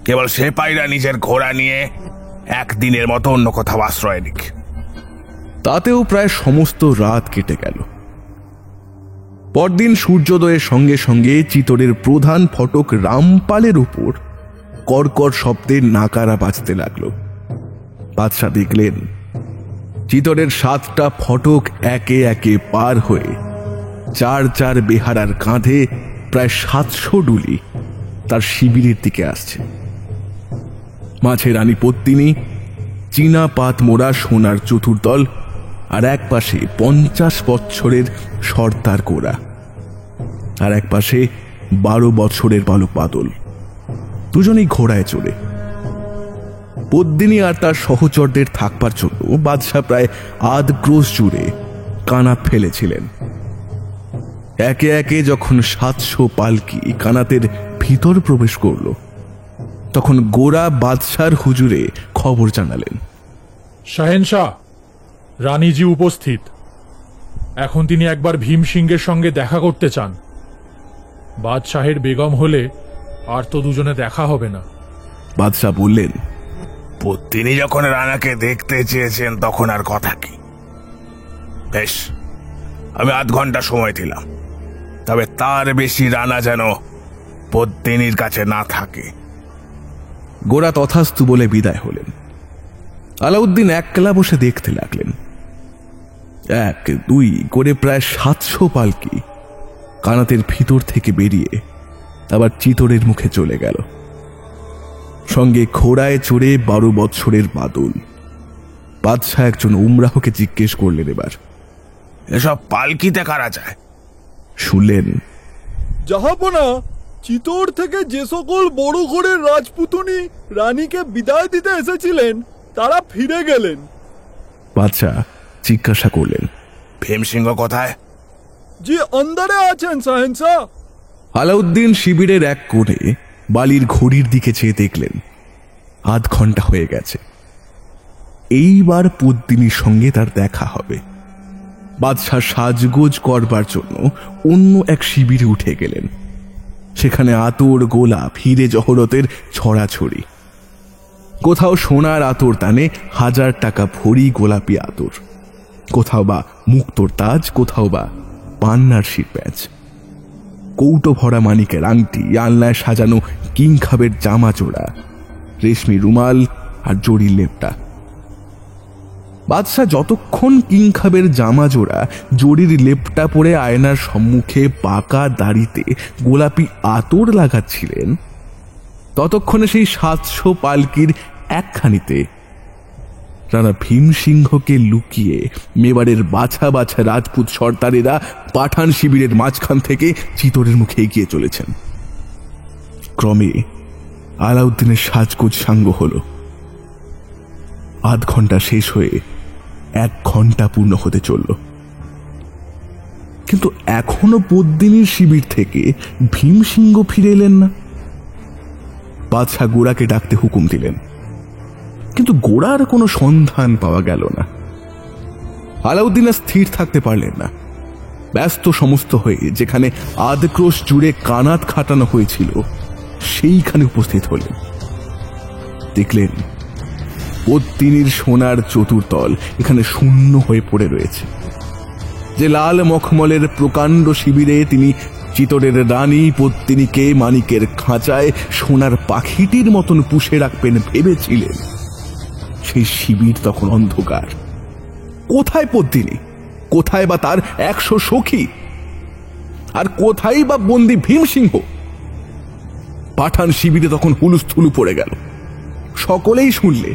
কেবল সেপাইরা নিজের ঘোড়া নিয়ে একদিনের মতো অন্য কোথাও আশ্রয় নিক। তাতেও প্রায় সমস্ত রাত কেটে গেল। পরদিন সূর্যোদয়ের সঙ্গে সঙ্গে চিতোরের প্রধান ফটক রামপালের উপর কর্কর শব্দে নাকারা বাজতে লাগল। বাদশাহ দেখলেন চিতোরের 7টা ফটক একে একে পার হয়ে 4 বেহারার কাঁধে প্রায় 700 ডুলি তার শিবিরের দিকে আসছে। মাঝে রানী পদ্মিনী, চীনা পাত মোড়া সোনার চতুর্দল, আর এক পাশে 50 বৎসরের সর্দার গোরা, আর এক পাশে 12 বছরের বালক বাদল, দুজনেই ঘোড়ায় চড়ে। পদ্মিনী আর তার সহচরদের থাকবার জন্য বাদশাহ প্রায় আধ ক্রোশ জুড়ে কানাত ফেলেছিলেন। একে একে যখন 700 পালকি কানাতের ভিতর প্রবেশ করল, তখন গোরা বাদশার হুজুরে খবর জানালেন, শাহেনশাহ, রানীজি উপস্থিত। এখন তিনি একবার ভীমসিংহের সঙ্গে দেখা করতে চান। বাদশাহের বেগম হলে আর তো দুজনে দেখা হবে না। বাদশাহ বললেন, তিনি যখন রানাকে দেখতে চেয়েছেন তখন আর কথা কি। বেশ, আমি আধ ঘন্টা সময় দিলাম, তবে তার বেশি রানা যেন পদ্মিনীর কাছে না থাকে। গোরা তথাস্তু বলে বিদায় হলেন। আলাউদ্দিন একলা বসে দেখতে লাগলেন। 1, 2 করে প্রায় 700 পালকি কানাতের ভিতর থেকে বেরিয়ে আবার চিতোরের মুখে চলে গেল। সঙ্গে ঘোড়ায় চড়ে 12 বৎসরের বাদল। বাদশাহ একজন উমরাহকে জিজ্ঞেস করলেন, এবার এসব পালকিতে কারা যায়? শুনলেন, জাহাপনা, চিতোর থেকে যে সকল বড় ঘরের রাজপুতনী রানীকে বিদায় দিতে এসেছিলেন তারা ফিরে গেলেন। বাদশাহ জিজ্ঞাসা করলেন, ভীমসিংহ কোথায়? জি অন্দরে আছেন শাহেনশাহ। আলাউদ্দিন শিবিরের এক কোণে বালির ঘড়ির দিকে চেয়ে দেখলেন আধ ঘন্টা হয়ে গেছে। এইবার পদ্মিনীর সঙ্গে তার দেখা হবে। বাদশাহ সাজগোজ করবার জন্য অন্য এক শিবিরে উঠে গেলেন। সেখানে আতর, গোলাপ, হিরে জহরতের ছড়াছড়ি। কোথাও সোনার আতর দানে 1000 টাকা ভরি গোলাপি আতর, কোথাও বা মুক্তোর তাজ, কোথাও বা পান্নার শিরপ্যাচ, কৌটো ভরা মানিকের আংটি, আলনায় সাজানো কিংখাবের জামা জোড়া, রেশমি রুমাল আর জরির লেপটা। বাদশাহ যতক্ষণ কিংখাবের জামা জোড়া, জরির লেপটা পরে আয়নার সম্মুখে পাকা দাড়িতে গোলাপি আতর লাগাচ্ছিলেন, ততক্ষণে সেই 700 পালকির একখানিতে রানা ভীমসিংহকে লুকিয়ে মেবারের বাছা বাছা রাজপুত সর্দারেরা পাঠান শিবিরের মাঝখান থেকে চিতরের মুখে এগিয়ে চলেছেন। ক্রমে আলাউদ্দিনের সাজগোজ সাঙ্গ হল। আধ ঘন্টা শেষ হয়ে 1 ঘন্টা পূর্ণ হতে চলল, কিন্তু এখনো পদ্মিনীর শিবির থেকে ভীমসিংহ ফিরে এলেন না। বাদশাহ গোড়াকে ডাকতে হুকুম দিলেন, কিন্তু গোড়ার কোনো সন্ধান পাওয়া গেল না। আলাউদ্দিন আর স্থির থাকতে পারলেন না। ব্যস্ত সমস্ত হয়ে যেখানে আধক্রোশ জুড়ে কানাত খাটানো হয়েছিল সেইখানে উপস্থিত হলেন। দেখলেন পদ্মিনীর সোনার চতুর্তল এখানে শূন্য হয়ে পড়ে রয়েছে। যে লাল মখমলের প্রকাণ্ড শিবিরে তিনি চিতরের রানী পদ্মিনীকে মানিকের খাঁচায় সোনার পাখিটির মতন পুষে রাখবেন ভেবেছিলেন, সেই শিবির তখন অন্ধকার। কোথায় পদ্মিনী, কোথায় বা তার 100 সখী, আর কোথায় বা বন্দী ভীমসিংহ? পাঠান শিবিরে তখন হুলুস্থুলু পড়ে গেল। সকলেই শুনলে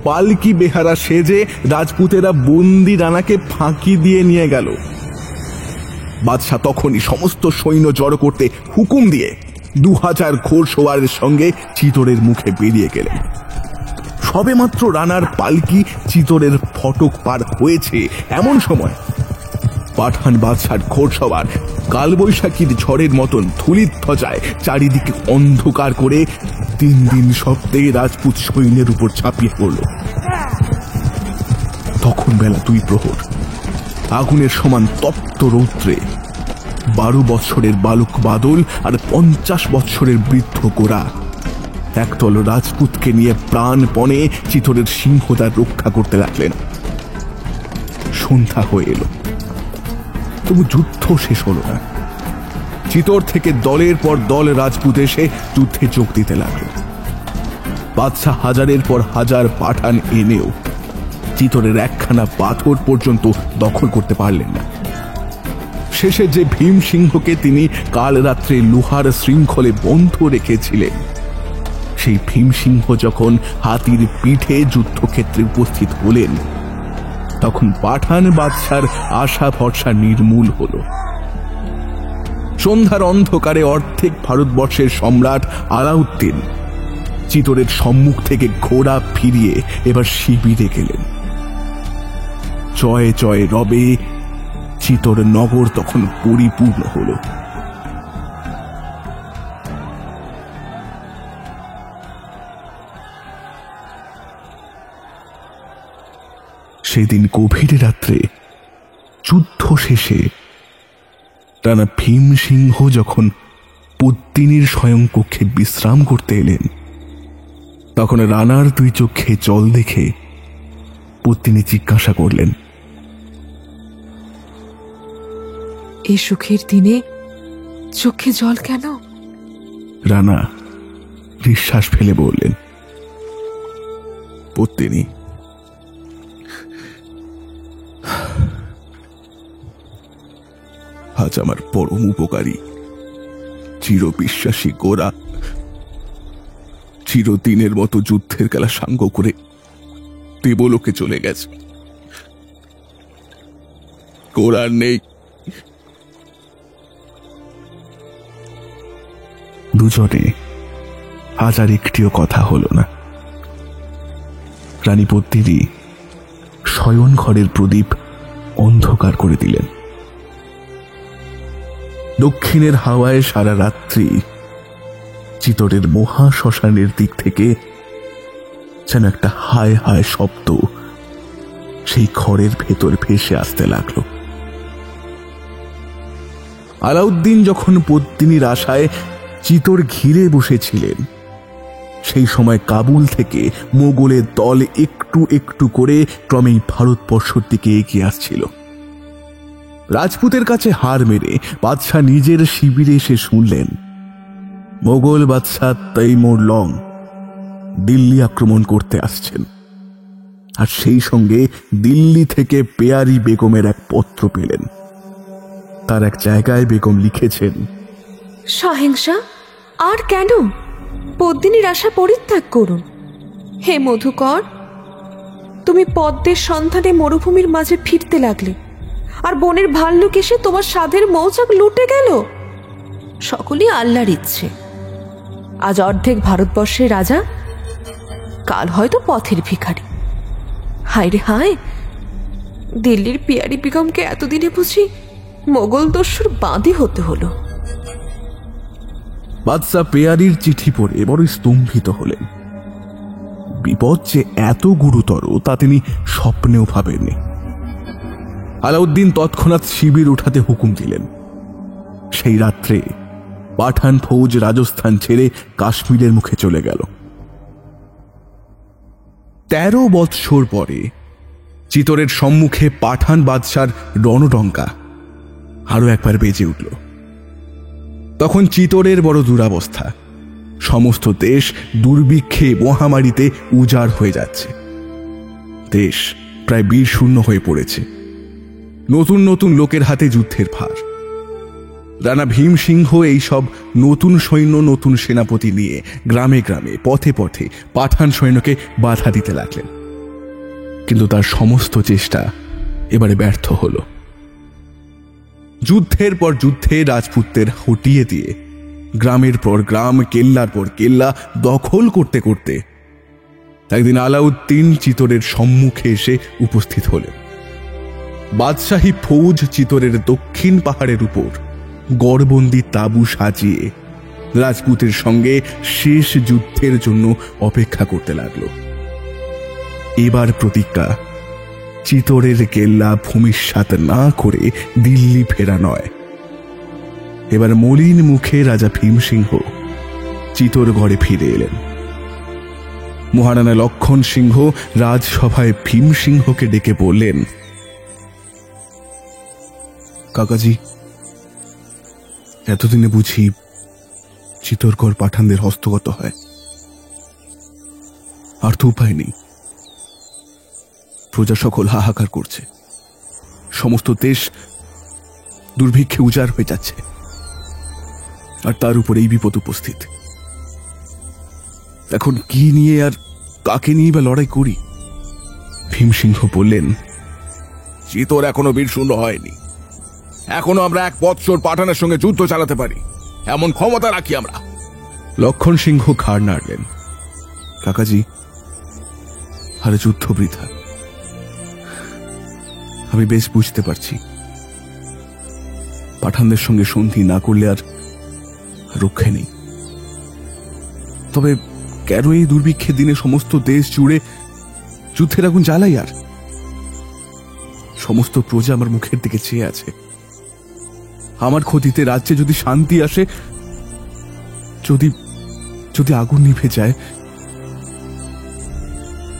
পালকি বেহারা সেজে রাজপুতেরা বন্দি রানাকে ফাঁকি দিয়ে নিয়ে গেল। বাদশাহ তখনই সমস্ত সৈন্য জড়ো করতে হুকুম দিয়ে 2000 ঘোড়সওয়ারের সঙ্গে চিতরের মুখে বেরিয়ে গেলেন। সবেমাত্র রানার পালকি চিতরের ফটক পার হয়েছে এমন সময় পাঠান বাদশার ঘোড়সওয়ার কালবৈশাখীর ঝড়ের মতন ধূলিত ধ্বজায় চারিদিকে অন্ধকার করে 3 দিন শব্দে রাজপুত সৈন্যের উপর ঝাঁপিয়ে পড়ল। তখন বেলা 2 প্রহর। আগুনের সমান তপ্ত রৌদ্রে 12 বৎসরের বালক বাদল আর 50 বৎসরের বৃদ্ধ গোরা একদল রাজপুতকে নিয়ে প্রাণপণে চিতরের সিংহদ্বার রক্ষা করতে লাগলেন। সন্ধ্যা হয়ে এলো, তবু যুদ্ধ শেষ হলো না। চিতর থেকে দলের পর দল রাজপুত এসে যুদ্ধে যোগ দিতে লাগলো। বাদশাহ হাজারের পর হাজার পাঠান এনেও চিতরের একখানা পাথর পর্যন্ত দখল করতে পারলেন না। শেষে যে ভীমসিংহকে তিনি কাল রাত্রে লোহার শৃঙ্খলে বন্ধ রেখেছিলেন, সেই ভীমসিংহ যখন হাতির পিঠে যুদ্ধক্ষেত্রে উপস্থিত হলেন, তখন পাঠান বাদশার আশা ভরসা নির্মূল হল। সন্ধ্যার অন্ধকারে অর্ধেক ভারতবর্ষের সম্রাট আলাউদ্দিন চিতরের সম্মুখ থেকে ঘোড়া ফিরিয়ে এবার শিবিরে গেলেন। জয় জয় রবে চিতর নগর তখন পরিপূর্ণ হল। সেদিন গভীর রাত্রে যুদ্ধ শেষে রানা ভীমসিংহ যখন পদ্মিনীর শয়নকক্ষে বিশ্রাম করতে এলেন, তখন রানার 2 চোখে জল দেখে পদ্মিনী জিজ্ঞাসা করলেন, এই সুখের দিনে চোখে জল কেন? রানা নিঃশ্বাস ফেলে বললেন, পদ্মিনী, আজ আমার পরম উপকারী চিরবিশ্বাসী গোরা চিরদিনের মতো যুদ্ধের খেলা সাঙ্গ করে দেবলোকে চলে গেছে। গোরার নেই। দুজনে আজ আর একটিও কথা হলো না। রানী পদ্মিনী শয়ন ঘরের প্রদীপ অন্ধকার করে দিলেন। দক্ষিণের হাওয়ায় সারা রাত্রি চিতরের মহা শ্মশানের দিক থেকে যেন একটা হায় হায় শব্দ সেই ঘরের ভেতর ভেসে আসতে লাগলো। আলাউদ্দিন যখন পদ্মিনীর আশায় চিতর ঘিরে বসেছিলেন, সেই সময় কাবুল থেকে মোগলের দল একটু একটু করে ক্রমেই ভারতবর্ষের দিকে এগিয়ে আসছিল। রাজপুতের কাছে হার মেরে বাদশাহ নিজের শিবিরে এসে শুনলেন মোগল বাদশাহ তৈমুর লং দিল্লি আক্রমণ করতে আসছেন, আর সেই সঙ্গে দিল্লি থেকে পেয়ারি বেগমের এক পত্র পেলেন। তার এক জায়গায় বেগম লিখেছেন, সহিংসা আর কেন? পদ্মিনীর আশা পরিত্যাগ করুন। হে মধুকর, তুমি পদ্মের সন্ধানে মরুভূমির মাঝে ফিরতে লাগলে, আর বনের ভাল্লুক এসে তোমার সাধের মৌচাক লুটে গেল। সকলই আল্লাহর ইচ্ছে। আজ অর্ধেক ভারতবর্ষের রাজা, কাল হয়তো পথের ভিখারি। হায় রে হায়, দিল্লির পিয়ারি বেগমকে এতদিনে বুঝি মোগল দস্যুর বাঁধি হতে হলো। বাদশা পেয়ারির চিঠি পড়ে বড় স্তম্ভিত হলেন। বিপদ যে এত গুরুতর তা তিনি স্বপ্নেও ভাবেননি। আলাউদ্দিন তৎক্ষণাৎ শিবির উঠাতে হুকুম দিলেন। সেই রাত্রে পাঠান ফৌজ রাজস্থান ছেড়ে কাশ্মীরের মুখে চলে গেল। 13 বৎসর পরে চিতোরের সম্মুখে পাঠান বাদশার রণডঙ্কা আরো একবার বেজে উঠল। তখন চিতোরের বড় দুরাবস্থা। সমস্ত দেশ দুর্ভিক্ষে মহামারীতে উজাড় হয়ে যাচ্ছে। দেশ প্রায় বীরশূন্য হয়ে পড়েছে। নতুন নতুন লোকের হাতে যুদ্ধের ভার। রানা ভীম সিংহ এইসব নতুন সৈন্য, নতুন সেনাপতি নিয়ে গ্রামে গ্রামে, পথে পথে পাঠান সৈন্যকে বাধা দিতে লাগলেন। কিন্তু তার সমস্ত চেষ্টা এবারে ব্যর্থ হল। যুদ্ধের পর যুদ্ধে রাজপুতদের হটিয়ে দিয়ে গ্রামের পর গ্রাম, কেল্লার পর কেল্লা দখল করতে করতে একদিন আলাউদ্দিন চিতোরের সম্মুখে এসে উপস্থিত হলেন। বাদশাহী ফৌজ চিতোরের দক্ষিণ পাহাড়ের উপর গড়বন্দি তাঁবু সাজিয়ে রাজপুতের সঙ্গে শেষ যুদ্ধের জন্য অপেক্ষা করতে লাগল। এবার প্রতিজ্ঞা, চিতোরের কেল্লা ভূমিষ্যাৎ না করে দিল্লি ফেরা নয়। এবার মলিন মুখে রাজা ভীমসিংহ চিতোরগড়ে ফিরে এলেন। মহারানা লক্ষণ সিংহ রাজসভায় ভীমসিংহকে ডেকে বললেন, কাকাজি, এতদিনে বুঝি চিতোরগড় পাঠানদের হস্তগত হয়? আর তো উপায় নেই। প্রজা সকল হাহাকার করছে। সমস্ত দেশ দুর্ভিক্ষে উজাড় হয়ে যাচ্ছে, আর তার উপর এই বিপদ উপস্থিত। এখন কি নিয়ে আর কাকে নিয়ে বা লড়াই করি? ভীমসিংহ বললেন, চিতোর এখনো বীরশূন্য হয়নি। এখনো আমরা 1 বৎসর পাঠানের সঙ্গে যুদ্ধ চালাতে পারি, এমন ক্ষমতা রাখি আমরা। লক্ষণ সিংহ ঘাড় নাড়লেন। কাকাজি, আরে যুদ্ধ বৃথা। আমি বেশ বুঝতে পারছি পাঠানদের সঙ্গে সন্ধি না করলে আর রক্ষে নেই। তবে কেন এই দুর্ভিক্ষের দিনে সমস্ত দেশ জুড়ে যুদ্ধের আগুন জ্বালাই? আর সমস্ত প্রজা আমার মুখের দিকে চেয়ে আছে। আমার ক্ষতিতে রাজ্যে যদি শান্তি আসে, যদি যদি আগুন নিভে যায়,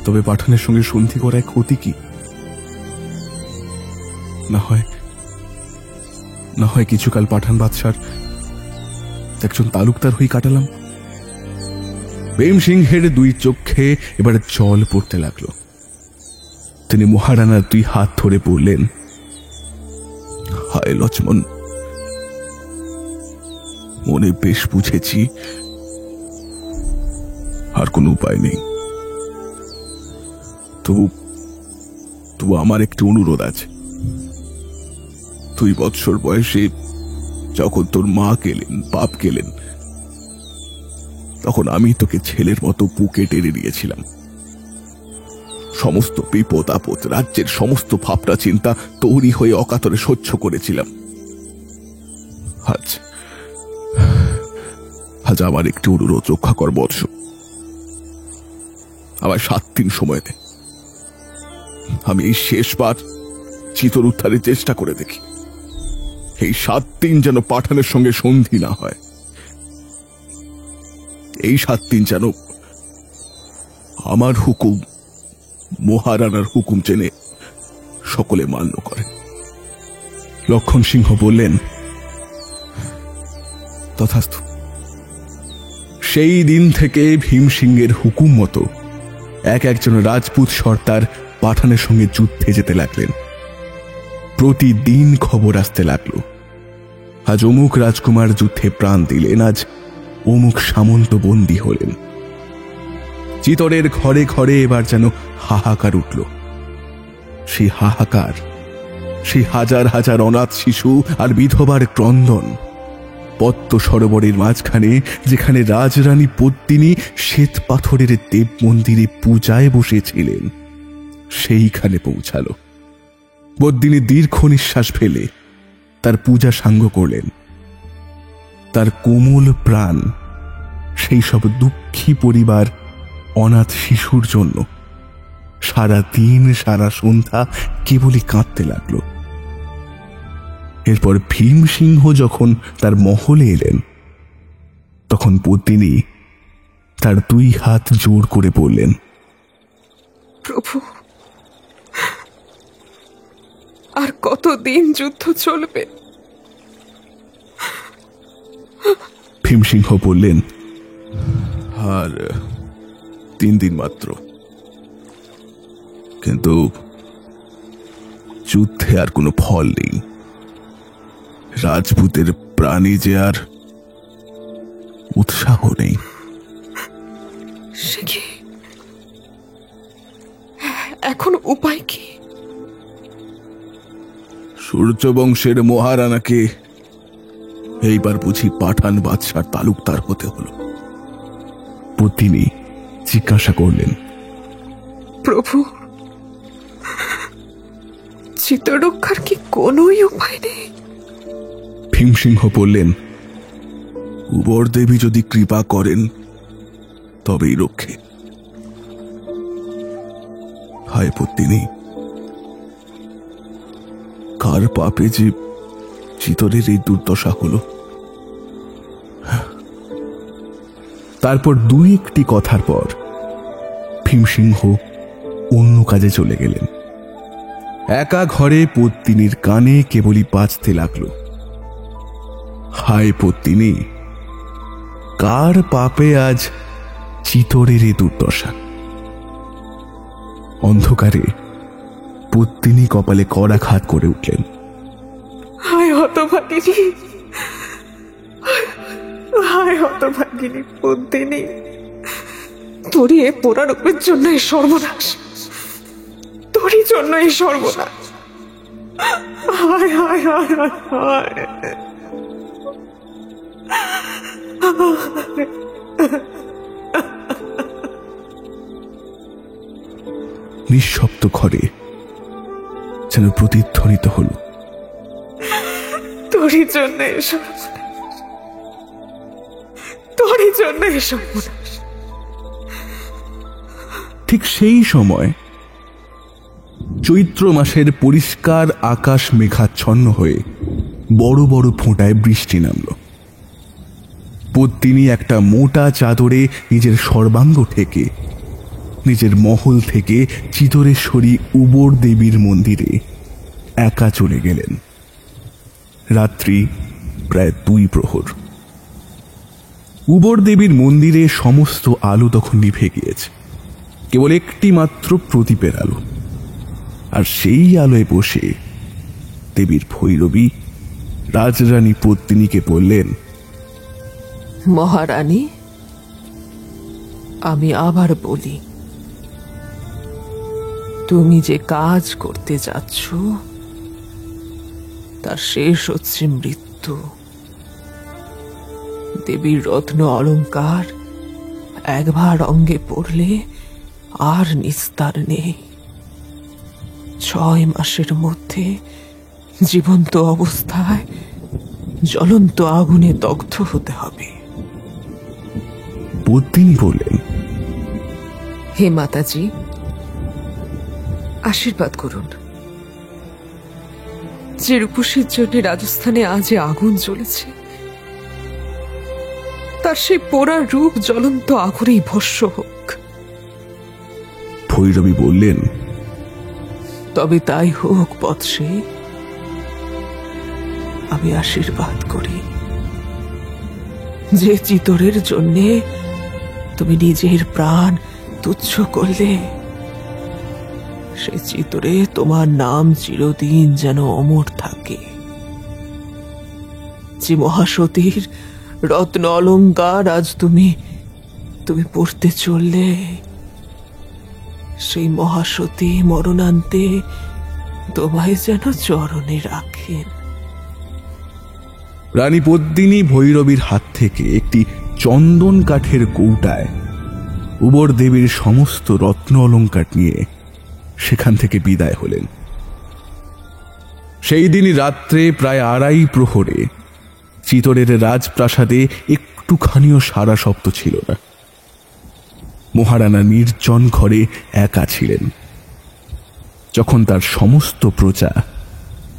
তবে পাঠানের সঙ্গে সন্ধি করায় ক্ষতি কি? না হয় কিছুকাল পাঠান বাদশার একজন তালুকদার হয়ে কাটালাম। ভীমসিংহের 2 চোখে এবার জল পড়তে লাগলো। তিনি মহারানার 2 হাত ধরে বললেন, হায় লক্ষ্মণ, মনে বেশ বুঝেছি, আর কোনো উপায় নেই। তবু আমার একটি অনুরোধ আছে। 2 বৎসর বয়সে যখন তোর মা গেলেন, বাপ গেলেন, তখন আমি তোকে ছেলের মতো বুকে টেনে নিয়েছিলাম। সমস্ত বিপদ আপদ, রাজ্যের সমস্ত ভাবনা চিন্তা তোরই হয়ে অকাতরে সহ্য করেছিলাম। আজ আমার একটি অনুরোধ রক্ষা কর বৎস। আমার 7 দিন সময় দে। আমি এই শেষবার চিতোর উদ্ধারের চেষ্টা করে দেখি। এই 7 দিন যেন পাঠানের সঙ্গে সন্ধি না হয়। এই 7 দিন যেন আমার হুকুম, মহারানার হুকুম জেনে সকলে মান্য করে। লক্ষণ সিংহ বললেন, তথাস্তু। সেই দিন থেকে ভীমসিংহের হুকুম মতো একজন রাজপুত সর্দার পাঠানের সঙ্গে যুদ্ধে যেতে লাগলেন। প্রতিদিন খবর আসতে লাগলো, আজ অমুক রাজকুমার যুদ্ধে প্রাণ দিলেন, আজ অমুক সামন্ত বন্দী হলেন। চিতরের ঘরে ঘরে এবার যেন হাহাকার উঠল। সেই হাহাকার, সেই হাজার হাজার অনাথ শিশু আর বিধবার ক্রন্দন, পদ্ম সরোবরের মাঝখানে যেখানে রাজরানী পদ্মিনী শ্বেত পাথরের দেব মন্দিরে পূজায় বসেছিলেন, সেইখানে পৌঁছাল। পদ্মিনী দীর্ঘ নিঃশ্বাস ফেলে তার পূজা সাঙ্গ করলেন। তার কোমল প্রাণ সেই সব দুঃখী পরিবার, অনাথ শিশুর জন্য সারা দিন সারা সন্ধ্যা কেবলই কাঁদতে লাগল। এরপর ভীমসিংহ যখন তার মহলে এলেন, তখন পদ্মিনী তার 2 হাত জোড় করে বললেন, প্রভু, আর কতদিন যুদ্ধ চলবে? ভীমসিংহ বললেন, আর 3 দিন মাত্র, কিন্তু যুদ্ধে আর কোনো ফল নেই। রাজপুতের প্রাণী যে আর উৎসাহ নেই। সে কি? এখন উপায় কি? সূর্যবংশের মহারানাকে এইবার বুঝি পাঠান বাদশার তালুকদার হতে হলো। পদ্মিনী জিজ্ঞাসা করলেন, প্রভু, চিত্তরক্ষার কি কোনোই উপায় নেই? ভীমসিংহ বললেন, উবর দেবী যদি কৃপা করেন তবেই রক্ষে। হায় পদ্মিনী, কার পাপে যে চিতরের এই দুর্দশা হলো। তারপর 2-1টি কথার পর ভীমসিংহ অন্য কাজে চলে গেলেন। একা ঘরে পদ্মিনীর কানে কেবলই বাজতে লাগলো, হায় পদ্মিনী, কার পাপে আজ চিতরের এই দুর্দশা। অন্ধকারে পদ্মিনী কপালে করাঘাত করে উঠলেন, হায় হতভাগিনী, হায় হতভাগিনী পদ্মিনী, তোরই এ পোড়ারূপের জন্য এই সর্বনাশ, তোরই জন্য এই সর্বনাশ। হায় হায় হায় হায় হায়। নিঃশব্দ ঘরে যেন প্রতিধ্বনিত হল, তোরই জন্য এই সর্বনাশ, তোরই জন্য এই সর্বনাশ। ঠিক সেই সময় চৈত্র মাসের পরিষ্কার আকাশ মেঘাচ্ছন্ন হয়ে বড় বড় ফোঁটায় বৃষ্টি নামল। পদ্মিনী একটা মোটা চাদরে নিজের সর্বাঙ্গ ঠেকে নিজের মহল থেকে চিতরেশ্বরী উবর দেবীর মন্দিরে একা চলে গেলেন। রাত্রি প্রায় 2 প্রহর। উবর দেবীর মন্দিরে সমস্ত আলো তখন নিভে গিয়েছে, কেবল একটি মাত্র প্রদীপের আলো। আর সেই আলোয় বসে দেবীর ভৈরবী রাজরানী পদ্মিনীকে বললেন, মহারানী, আমি আবার বলি, তুমি যে কাজ করতে যাচ্ছ তার শেষ হচ্ছে মৃত্যু। দেবীর রত্ন অলংকার একবার অঙ্গে পড়লে আর নিস্তার নেই। 6 মাসের মধ্যে জীবন্ত অবস্থায় জ্বলন্ত আগুনে দগ্ধ হতে হবে। পদ্মিনী বললেন, হে মাতাজি, আশীর্বাদ করুন। যে রূপসীর জন্য রাজস্থানে আজ আগুন জ্বলেছে, তার সেই পোড়ার রূপ জ্বলন্ত আগুনেই ভস্য হোক। ভৈরবী বললেন, তবে তাই হোক বৎসে, আমি আশীর্বাদ করি। যে চিতরের জন্যে তুমি নিজের প্রাণ তুচ্ছ করলে, সে চিতরে তোমার নাম চিরদিন যেন অমর থাকে। যে মহাসতীর রত্ন অলঙ্কার আজ তুমি পড়তে চললে, সেই মহাসতী মরণান্তে তোমায় যেন চরণে রাখেন। রানী পদ্মিনী ভৈরবীর হাত থেকে একটি চন্দন কাঠের কৌটায় উবর দেবীর সমস্ত রত্ন অলঙ্কার নিয়ে সেখান থেকে বিদায় হলেন। সেই দিনই রাত্রে প্রায় 2:30 প্রহরে চিতরের রাজপ্রাসাদে একটুখানিও সারা শব্দ ছিল না। মহারানা নির্জন ঘরে একা ছিলেন। যখন তার সমস্ত প্রজা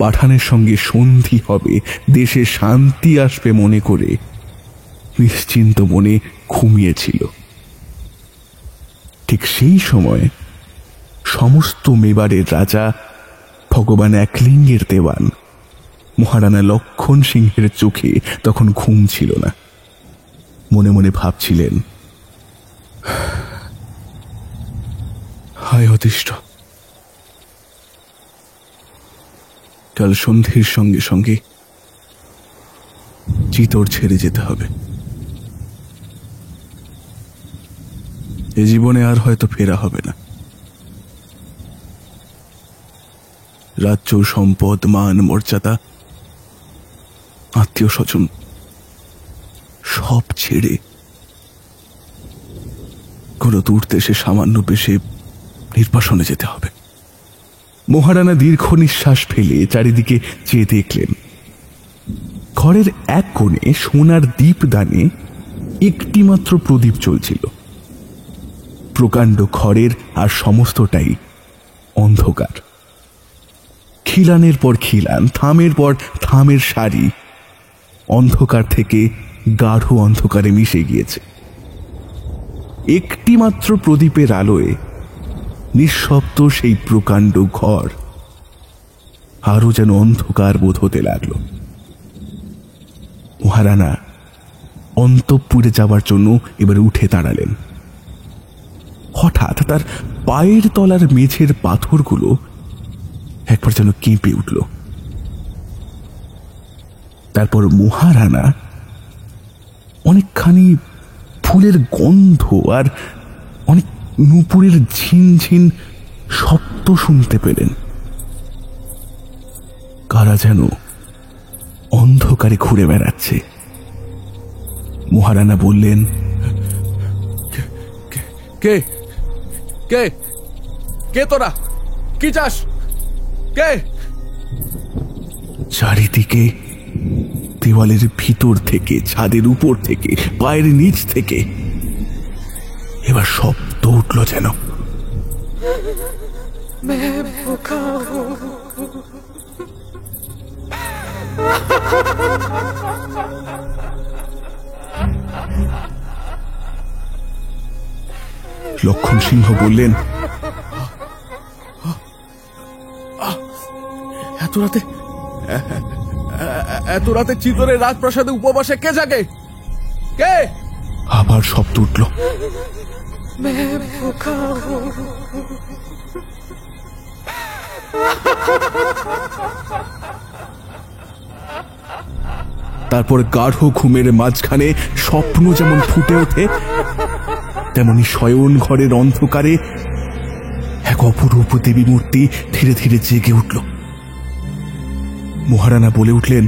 পাঠানের সঙ্গে সন্ধি হবে, দেশে শান্তি আসবে মনে করে নিশ্চিন্ত মনে ঘুমিয়েছিল, ঠিক সেই সময় সমস্ত মেবারের রাজা ভগবান একলিঙ্গের দেওয়ান মহারানা লক্ষণ সিংহের চোখে তখন ঘুম ছিল না। মনে মনে ভাবছিলেন, হায় অতিষ্ঠ, কাল সন্ধ্যের সঙ্গে সঙ্গে চিতর ছেড়ে যেতে হবে। এ জীবনে আর হয়তো ফেরা হবে না। রাজ্য, সম্পদ, মান, মর্যাদা, আত্মীয় স্বজন সব ছেড়ে কোনো দূর দেশে সামান্য বেশে নির্বাসনে যেতে হবে। মহারানা দীর্ঘ নিঃশ্বাস ফেলে চারিদিকে চেয়ে দেখলেন, ঘরের এক কোণে সোনার দীপদানে একটিমাত্র প্রদীপ জ্বলছিল। প্রকাণ্ড ঘরের আর সমস্তটাই অন্ধকার। খিলানের পর খিলান, থামের পর থামের সারি অন্ধকার থেকে গাঢ় অন্ধকারে মিশে গিয়েছে। একটিমাত্র প্রদীপের আলোয় নিঃশব্দ সেই প্রকাণ্ড ঘর আরো যেন অন্ধকার বোধ হতে লাগলো। মহারানা অন্তঃপুরে যাবার জন্য এবার উঠে দাঁড়ালেন। হঠাৎ তার পায়ের তলার মেঝের পাথরগুলো একবার যেন কেঁপে উঠল। তারপর মহারানা অনেকখানি ফুলের গন্ধ আর অনেক নূপুরের ঝিনঝিন শব্দ শুনতে পেলেন। কারা যেন অন্ধকারে ঘুরে বেড়াচ্ছে। মহারানা বললেন, কে কে কে তোরা? কি চাস? কে? চারিদিকে দেওয়ালের ভিতর থেকে, ছাদের উপর থেকে, পায়ের নিচ থেকে এবার শব্দ উঠল যেন। লক্ষণ সিংহ বললেন, এত রাতে চিতরের রাজপ্রাসাদে উপবাসে কে জাগে? কে? আবার শব্দ উঠল। তারপর গাঢ় ঘুমের মাঝখানে স্বপ্ন যেমন ফুটে ওঠে, তেমনি শয়ন ঘরের অন্ধকারে এক অপরূপ দেবী মূর্তি ধীরে ধীরে জেগে উঠল। মহারানা বলে উঠলেন,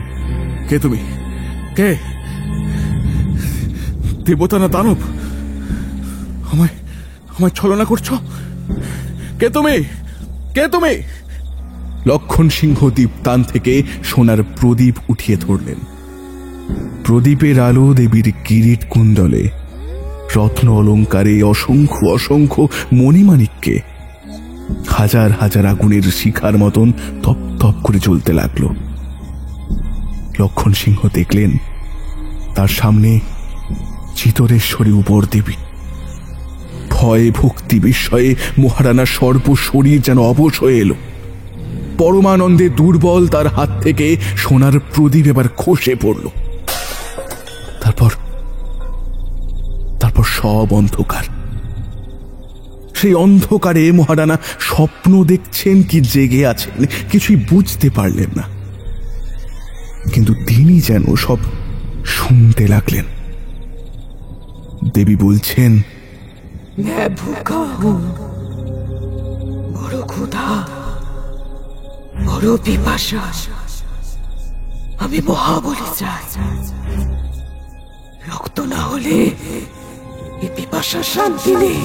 কে তুমি? কে? দেবতা না দানব? আমায় ছলনা করছো? কে তুমি? কে তুমি? লক্ষণ সিংহ দীপদান থেকে সোনার প্রদীপ উঠিয়ে ধরলেন। প্রদীপের আলো দেবীর কিরিট কুণ্ডলে, রত্ন অলঙ্কারে অসংখ্য অসংখ্য মণিমাণিক্যে হাজার হাজার আগুনের শিখার মতন তপ তপ করে জ্বলতে লাগলো। লক্ষণ সিংহ দেখলেন তার সামনে চিতরেশ্বরী উপর দেবী। ভয়ে ভক্তি বিস্ময়ে মহারানার সর্বশরীর যেন অবশ হয়ে এলো। পরমানন্দে দুর্বল তার হাত থেকে সোনার প্রদীপ এবার খসে পড়ল। তারপর সব অন্ধকার। সেই অন্ধকারে মহারানা স্বপ্ন দেখছেন কি জেগে আছেন কিছুই বুঝতে পারলেন না, কিন্তু তিনি যেন সব শুনতে লাগলেন। দেবী বলছেন, मैं भूखा हूं, बड़ो ক্ষুধা, বড় পিপাসা, আমি মহাবলী চাই। রক্ত না হলে এই পিপাসা শান্তি নেই।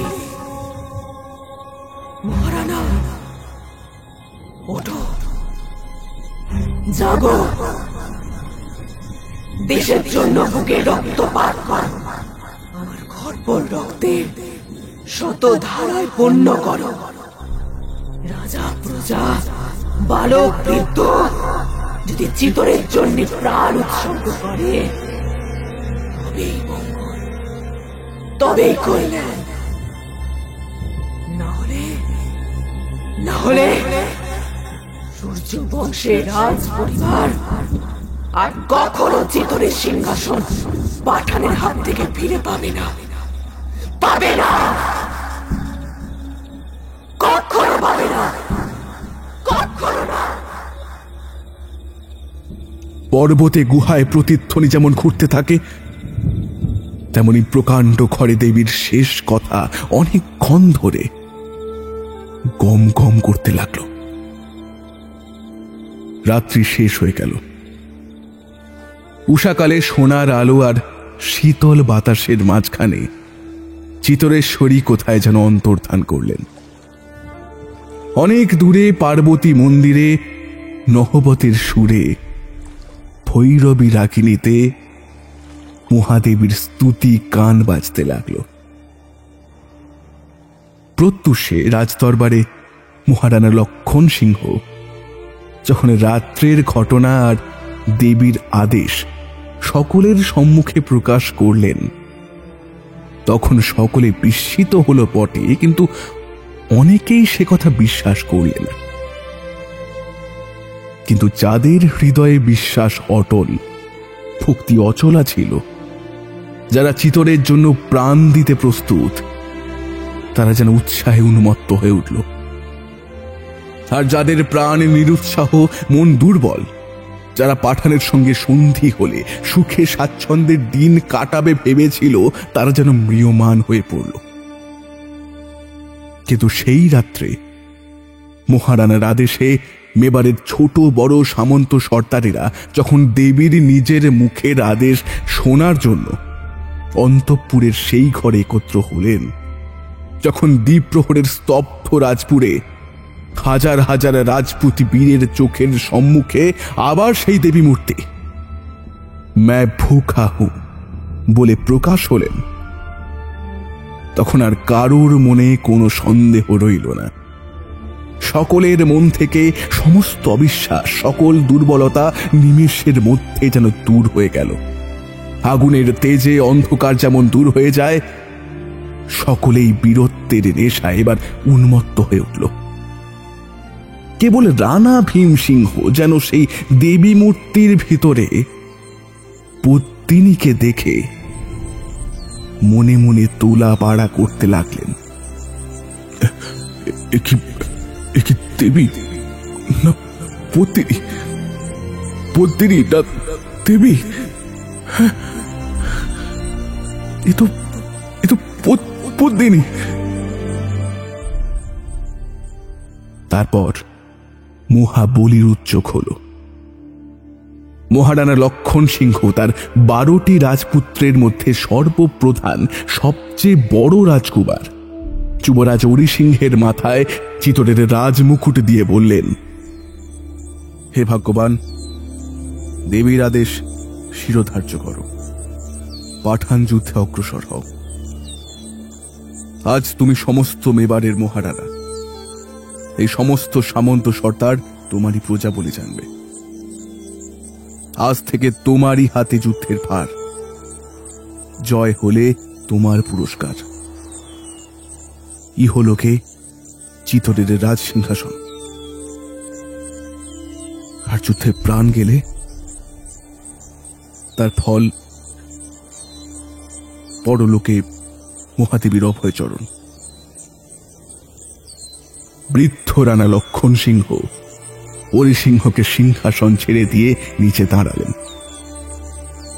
মহারানা, ওঠো, জাগো, দেশের জন্য বুকে রক্তপাত করো, আমার খরপর রক্তের শত ধারায় পূর্ণ করো। রাজা প্রজা বালক বৃদ্ধ যদি চিতরের জন্য প্রাণ উৎসর্গ করে তবেই মঙ্গল, তবেই কল্যাণ। না হলে সূর্য বংশের রাজ পরিবার আর কখনো চিতরের সিংহাসন পাঠানের হাত থেকে ফিরে পাবে না, পাবে না, কখনো পাবে না, কখনো না। পর্বতে গুহায় প্রতিধ্বনি যেমন ঘুরতে থাকে, তেমনি প্রকাণ্ড ঘরে দেবীর শেষ কথা অনেকক্ষণ ধরে গম গম করতে লাগলো। রাত্রি শেষ হয়ে গেল। উষাকালে সোনার আলো আর শীতল বাতাসের মাঝখানে চিতরেশ্বরী কোথায় যেন অন্তর্ধান করলেন। অনেক দূরে পার্বতী মন্দিরে নহবতের সুরে ভৈরবী রাগিনীতে মহাদেবীর স্তুতি গান বাজতে লাগল। প্রত্যুষে রাজদরবারে মহারানা লক্ষণ সিংহ যখন রাত্রের ঘটনা আর দেবীর আদেশ সকলের সম্মুখে প্রকাশ করলেন, তখন সকলে বিস্মিত হল বটে, কিন্তু অনেকেই সে কথা বিশ্বাস করলেন। কিন্তু যাদের হৃদয়ে বিশ্বাস অটল, ভক্তি অচলা ছিল, যারা চিতরের জন্য প্রাণ দিতে প্রস্তুত, তারা যেন উৎসাহে উন্মত্ত হয়ে উঠল। আর যাদের প্রাণ নিরুৎসাহ, মন দুর্বল, যারা পাঠানের সঙ্গে সন্ধি হলে সুখে স্বাচ্ছন্দ্যের দিন কাটাবে ভেবেছিল, তারা যেন ম্রিয়মান হয়ে পড়ল। কিন্তু সেই রাত্রে মহারানার আদেশে মেবারের ছোট বড় সামন্ত সর্দারেরা যখন দেবীর নিজের মুখের আদেশ শোনার জন্য অন্তঃপুরের সেই ঘরে একত্র হলেন, যখন দ্বীপ্রহরের স্তব্ধ রাজপুরে হাজার হাজার রাজপুত বীরের চোখের সম্মুখে আবার সেই দেবী মূর্তি मैं भूखा हूं বলে প্রকাশ হলেন, তখন আর কারোর মনে কোনো সন্দেহ রইল না। সকলের মন থেকে সমস্ত অবিশ্বাস, সকল দুর্বলতা নিমেষের মধ্যে যেন দূর হয়ে গেল। আগুনের তেজে অন্ধকার যেমন দূর হয়ে যায়, সকলেই বীরত্বের নেশায় এবার উন্মত্ত হয়ে উঠল। কেবল রানা ভীম সিংহ যেন সেই দেবী মূর্তির ভিতরে পদ্মিনীকে দেখে মনে মনে তোলা পাড়া করতে লাগলেন। দেবী না পদ্মিনী, পদ্মিনী না দেবী, এ তো পদ্মিনী। তারপর মহাবলীর উচ্চক হল। মহারানা লক্ষণ সিংহ তার 12টি রাজপুত্রের মধ্যে সর্বপ্রধান সবচেয়ে বড় রাজকুমার যুবরাজ হরিসিংহের মাথায় চিতরের রাজমুকুট দিয়ে বললেন, হে ভাগ্যবান, দেবীর আদেশ শিরোধার্য করো, পাঠান যুদ্ধে অগ্রসর হও। আজ তুমি সমস্ত মেবারের মহারানা, এই সমস্ত সামন্ত সর্দার তোমারই প্রজা বলে জানবে। আজ থেকে তোমারই হাতে যুদ্ধের ভার, জয় হলে তোমার পুরস্কার, ইহলোকে চিতরের রাজ সিংহাসন, আর যুদ্ধে প্রাণ গেলে তার ফল পরলোকে মহাদেবীর অভয়চরণ। বৃদ্ধ রানা লক্ষণ সিংহ হরিসিংহকে সিংহাসন ছেড়ে দিয়ে নিচে দাঁড়ালেন।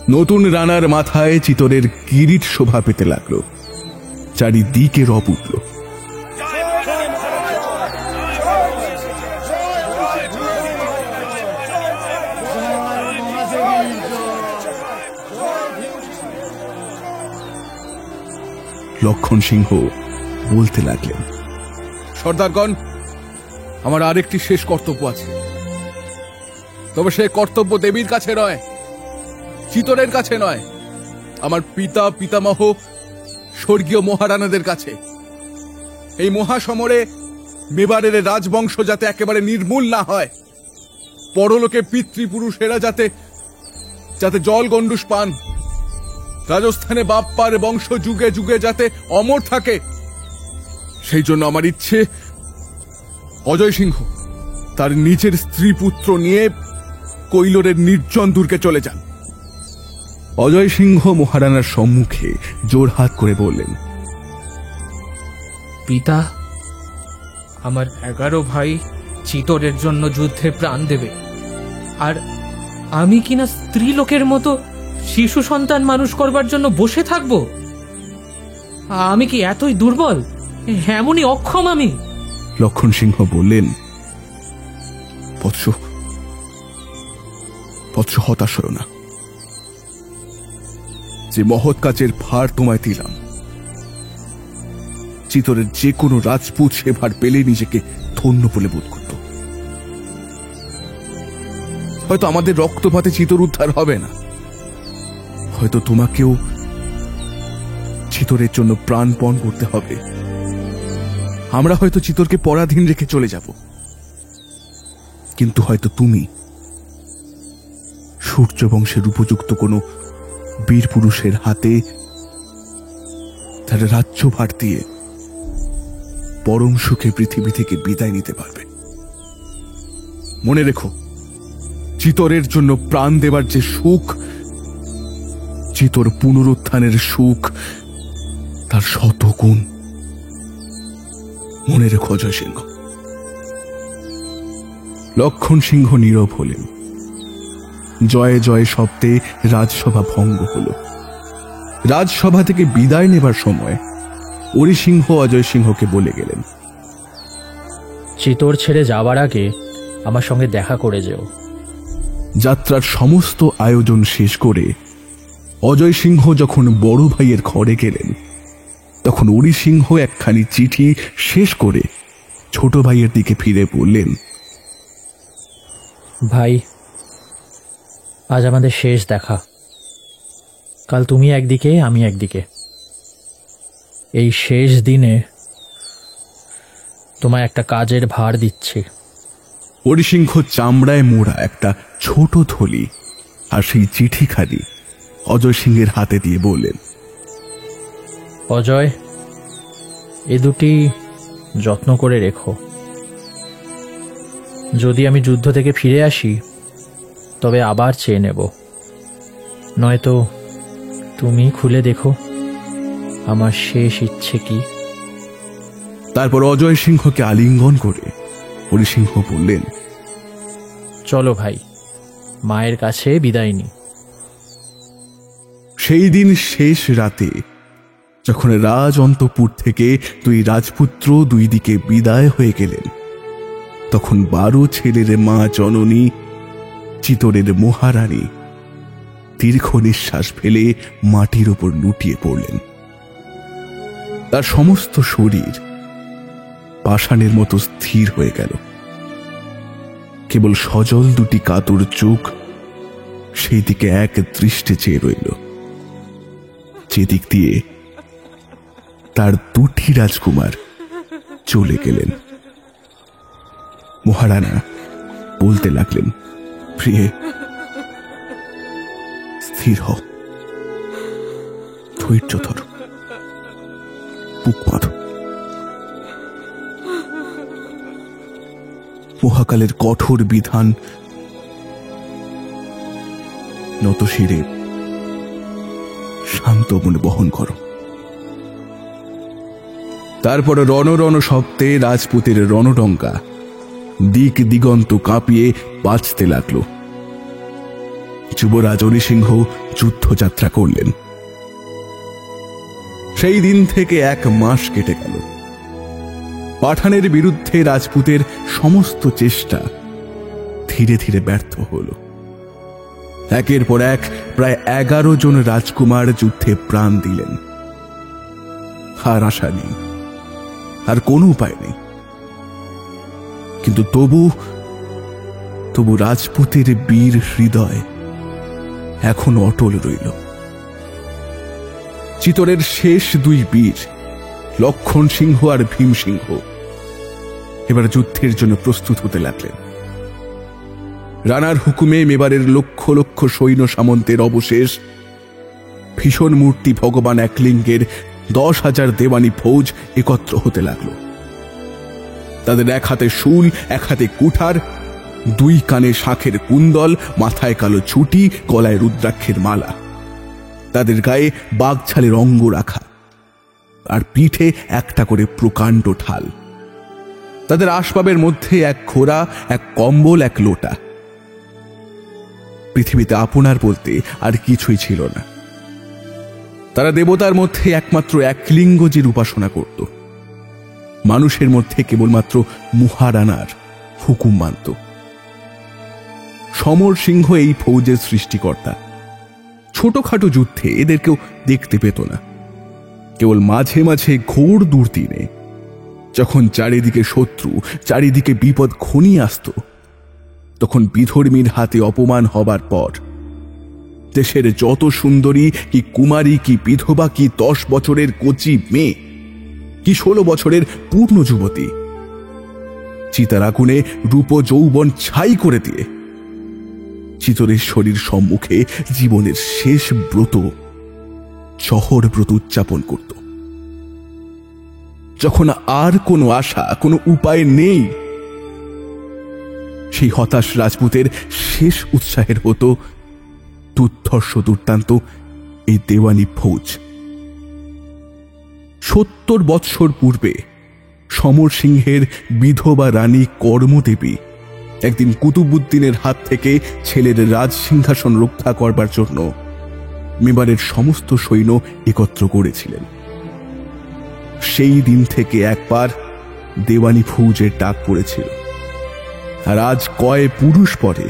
নতুন রানার মাথায় চিতরের কিরিট শোভা পেতে লাগলো। চারিদিকে রব উঠল। লক্ষণ সিংহ বলতে লাগলেন, সর্দারগণ, আমার আরেকটি শেষ কর্তব্য আছে। তবে সে কর্তব্য দেবীর কাছে নয়, চিতরের কাছে নয়, আমার পিতা পিতামহ স্বর্গীয় মহারানাদের কাছে। এই মহাসমরে মেবারের রাজবংশ যাতে একেবারে নির্মূল না হয়, পরলোকে পিতৃপুরুষেরা যাতে যাতে জল গণ্ডুষ পান, রাজস্থানে বাপ্পার বংশ যুগে যুগে যাতে অমর থাকে, সেই জন্য আমার ইচ্ছে অজয় সিংহ তার নিজের স্ত্রী পুত্র নিয়ে কৈলোরের নির্জন দুর্গে চলে যান। অজয় সিংহ মহারানার সম্মুখে জোরহাত করে বললেন, পিতা, আমার 11 ভাই চিতরের জন্য যুদ্ধে প্রাণ দেবে, আর আমি কিনা স্ত্রী লোকের মতো শিশু সন্তান মানুষ করবার জন্য বসে থাকব? আমি কি এতই দুর্বল, এমনই অক্ষম আমি? লক্ষণ সিংহ বললেন, বৎস, হতাশ হও না। যে মহৎ কাজের ভার তোমায় দিলাম, চিতরের যে কোনো রাজপুত সে ভার পেলে নিজেকে ধন্য বলে বোধ করত। হয়তো আমাদের রক্তপাতে চিতর উদ্ধার হবে না, হয়তো তোমাকেও চিতরের জন্য প্রাণপণ করতে হবে। আমরা হয়তো চিতরকে পরাধীন রেখে চলে যাব, কিন্তু হয়তো তুমি সূর্য বংশের উপযুক্ত কোনো বীর পুরুষের হাতে তার রাজ্যভার দিয়ে পরম সুখে পৃথিবী থেকে বিদায় নিতে পারবে। মনে রেখো, চিতরের জন্য প্রাণ দেবার যে সুখ, চিতর পুনরুত্থানের সুখ তার 100 গুণ। মনে রেখো অজয় সিংহ। লক্ষণ সিংহ নীরব হলেন। জয়ে জয়ে শব্দে রাজসভা ভঙ্গ হল। রাজসভা থেকে বিদায় নেবার সময় হরিসিংহ অজয় সিংহকে বলে গেলেন, চিতর ছেড়ে যাবার আগে আমার সঙ্গে দেখা করে যেও। যাত্রার সমস্ত আয়োজন শেষ করে অজয় সিংহ যখন বড় ভাইয়ের ঘরে গেলেন, তখন হরিসিংহ একখানি চিঠি শেষ করে ছোট ভাইয়ের দিকে ফিরে বললেন, ভাই, আজ আমাদের শেষ দেখা। কাল তুমি একদিকে, আমি একদিকে। এই শেষ দিনে তোমায় একটা কাজের ভার দিচ্ছি। হরিসিংহ চামড়ায় মোড়া একটা ছোট থলি আর সেই চিঠিখানি অজয় সিংহের হাতে দিয়ে বললেন, অজয়, এ দুটি যত্ন করে রেখো। যদি আমি যুদ্ধ থেকে ফিরে আসি তবে আবার চেয়ে নেব, নয়তো তুমি খুলে দেখো আমার শেষ ইচ্ছে কি। তারপর অজয় সিংহকে আলিঙ্গন করে হরিসিংহ বললেন, চলো ভাই, মায়ের কাছে বিদায় নি। সেই দিন শেষ রাতে যখন রাজ অন্তপুর থেকে 2 রাজপুত্র 2 দিকে বিদায় হয়ে গেলেন, তখন 12 ছেলের মা জননী চিতরের মহারানী দীর্ঘ নিঃশ্বাস ফেলে মাটির উপর লুটিয়ে পড়লেন। তার সমস্ত শরীর পাষাণের মতো স্থির হয়ে গেল। কেবল সজল 2টি কাতর চোখ সেই দিকে এক দৃষ্টে চেয়ে রইল, যেদিক দিয়ে তার 2টি রাজকুমার চলে গেলেন। মহারানা বলতে লাগলেন, প্রিয়ে, স্থির হও, ধৈর্য ধরো, বুক বাঁধো। মহাকালের কঠোর বিধান নত শিরে শান্ত মনে বহন করো। তারপর রণ শব্দে রাজপুতের রণডঙ্কা দিক দিগন্ত কাঁপিয়ে বাজতে লাগলো। যুবরাজ হরিসিংহ যুদ্ধযাত্রা করলেন। সেই দিন থেকে 1 মাস কেটে গেল। পাঠানের বিরুদ্ধে রাজপুতের সমস্ত চেষ্টা ধীরে ধীরে ব্যর্থ হল। একের পর এক প্রায় 11 জন রাজকুমার যুদ্ধে প্রাণ দিলেন। আর আশা নেই, আর কোনো উপায় নেই। কিন্তু তবু রাজপুতের বীর হৃদয় এখন অটল রইল। চিতোরের শেষ 2 বীর লক্ষণ সিংহ আর ভীম সিংহ এবার যুদ্ধের জন্য প্রস্তুত হতে লাগলেন। রানার হুকুমে মেবারের লক্ষ লক্ষ সৈন্য সামন্তের অবশেষ ভীষণ মূর্তি ভগবান একলিঙ্গের 10,000 দেওয়ানি ফৌজ একত্র হতে লাগল। তাদের এক হাতে শূল, এক হাতে কুঠার, 2 কানে শাঁখের কুণ্ডল, মাথায় কালো ছুটি, গলায় রুদ্রাক্ষের মালা, তাদের গায়ে বাঘছালের অঙ্গ রাখা, আর পিঠে একটা করে প্রকাণ্ড ঢাল। তাদের আসবাবের মধ্যে 1 ঘোড়া, 1 কম্বল, 1 লোটা। পৃথিবীতে আপনার বলতে আর কিছুই ছিল না। তারা দেবতার মধ্যে একমাত্র একলিঙ্গজির উপাসনা করত। মানুষের মধ্যে কেবলমাত্র মহারানার হুকুম মানত। সমর সিংহ এই ফৌজের সৃষ্টিকর্তা। ছোটখাটো যুদ্ধে এদের কেউ দেখতে পেত না। কেবল মাঝে মাঝে ঘোর দুর্দিনে, যখন চারিদিকে শত্রু, চারিদিকে বিপদ ঘনিয়ে আসত, তখন বিধর্মীর হাতে অপমান হবার পর দেশের যত সুন্দরী, কি কুমারী, কি বিধবা, কি 10 বছরের কচি মেয়ে, কি 16 বছরের পূর্ণ যুবতী, চিতার আগুনে রূপ যৌবন ছাই করে দিয়ে চিতোরেশ্বরীর সম্মুখে জীবনের শেষ ব্রত, শহর ব্রত উদযাপন করত। যখন আর কোনো আশা, কোনো উপায় নেই, সেই হতাশ রাজপুতের শেষ উৎসাহের হতো দুর্ধর্ষ দুর্দান্ত এই দেওয়ানি ফৌজ। 70 বৎসর পূর্বে সমর সিংহের বিধবা রানী কর্মদেবী একদিন কুতুবুদ্দিনের হাত থেকে ছেলের রাজ সিংহাসন রক্ষা করবার জন্য মেবারের সমস্ত সৈন্য একত্র করেছিলেন। সেই দিন থেকে একবার দেওয়ানি ফৌজের ডাক পড়েছিল। আর আজ কয় পুরুষ পরে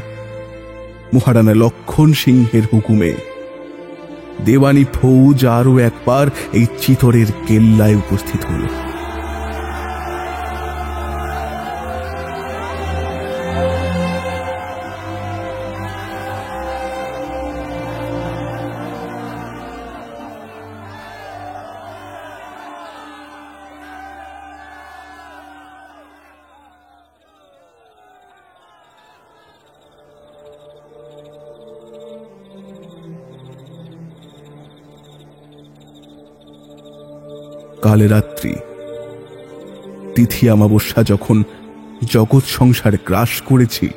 মহারানা লক্ষণ সিংহের হুকুমে দেওয়ানি ফৌজ আরো একবার এই চিতোরের কেল্লায় উপস্থিত হল। কালে রাত্রি, তিথি অমাবস্যা যখন জগৎ সংসার গ্রাস করেছিল,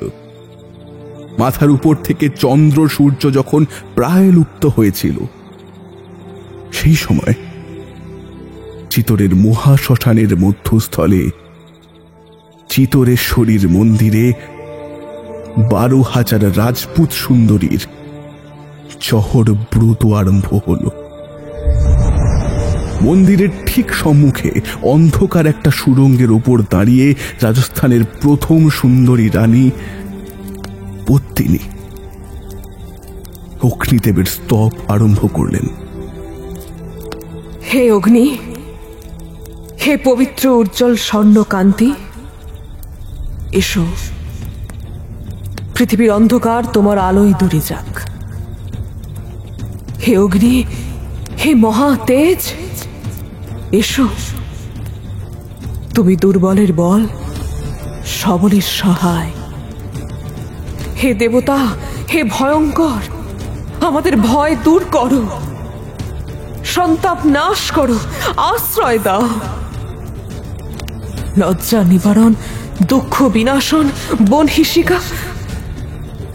মাথার উপর থেকে চন্দ্র সূর্য যখন প্রায় লুপ্ত হয়েছিল, সেই সময় চিতোরের মহাশ্মশানের মধ্যস্থলে চিতোরেশ্বরীর মন্দিরে 12,000 রাজপুত সুন্দরীর শহর ব্রত আরম্ভ হল। মন্দিরের ঠিক সম্মুখে অন্ধকার একটা সুড়ঙ্গের উপর দাঁড়িয়ে রাজস্থানের প্রথম সুন্দরী রানী পত্তিনী অগ্নিদেবের স্তব আরম্ভ করলেন। হে অগ্নি, হে পবিত্র উজ্জ্বল স্বর্ণকান্তি, এসো, পৃথিবীর অন্ধকার তোমার আলোয় দূরে যাক। হে অগ্নি, হে মহা তেজ, এসো, তুমি দুর্বলের বল, সবলের সহায়। হে দেবতা, হে ভয়ঙ্কর, আমাদের ভয় দূর করো, সন্তাপ নাশ করো, আশ্রয় দাও। লজ্জা নিবারণ, দুঃখ বিনাশন, বনহিষিকা,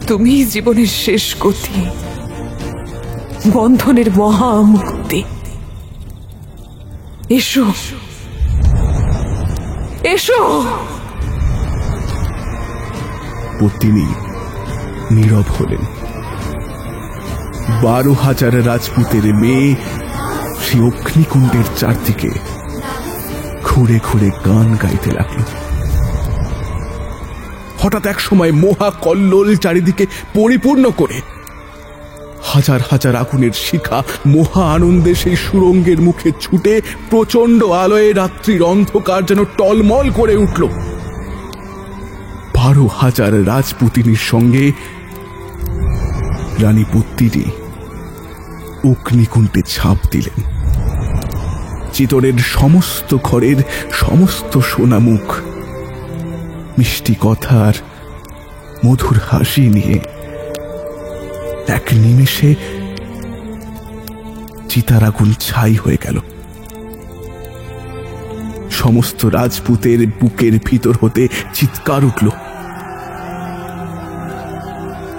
তুমি জীবনের শেষ গতি, বন্ধনের মহা মুক্তি। এসো, এসো। পত্নী নীরব হলেন। 12,000 রাজপুতের মেয়ে সে অগ্নিকুণ্ডের চারদিকে ঘুরে ঘুরে গান গাইতে লাগল। হঠাৎ এক সময় মহা কল্লোল চারিদিকে পরিপূর্ণ করে হাজার হাজার আগুনের শিখা মহা আনন্দে সেই সুরঙ্গের মুখে ছুটে প্রচন্ড আলোয় রাত্রির অন্ধকার যেন টলমল করে উঠল। 12,000 রাজপুতিনীর সঙ্গে রানী পদ্মিনী অগ্নিকুণ্ডে ঝাঁপ দিলেন। চিতরের সমস্ত ঘরের সমস্ত সোনামুখ মিষ্টি কথা আর মধুর হাসি নিয়ে এক নিমেষে চিতার আগুন ছাই হয়ে গেল। সমস্ত রাজপুতের বুকের ভিতর হতে চিৎকার উঠল।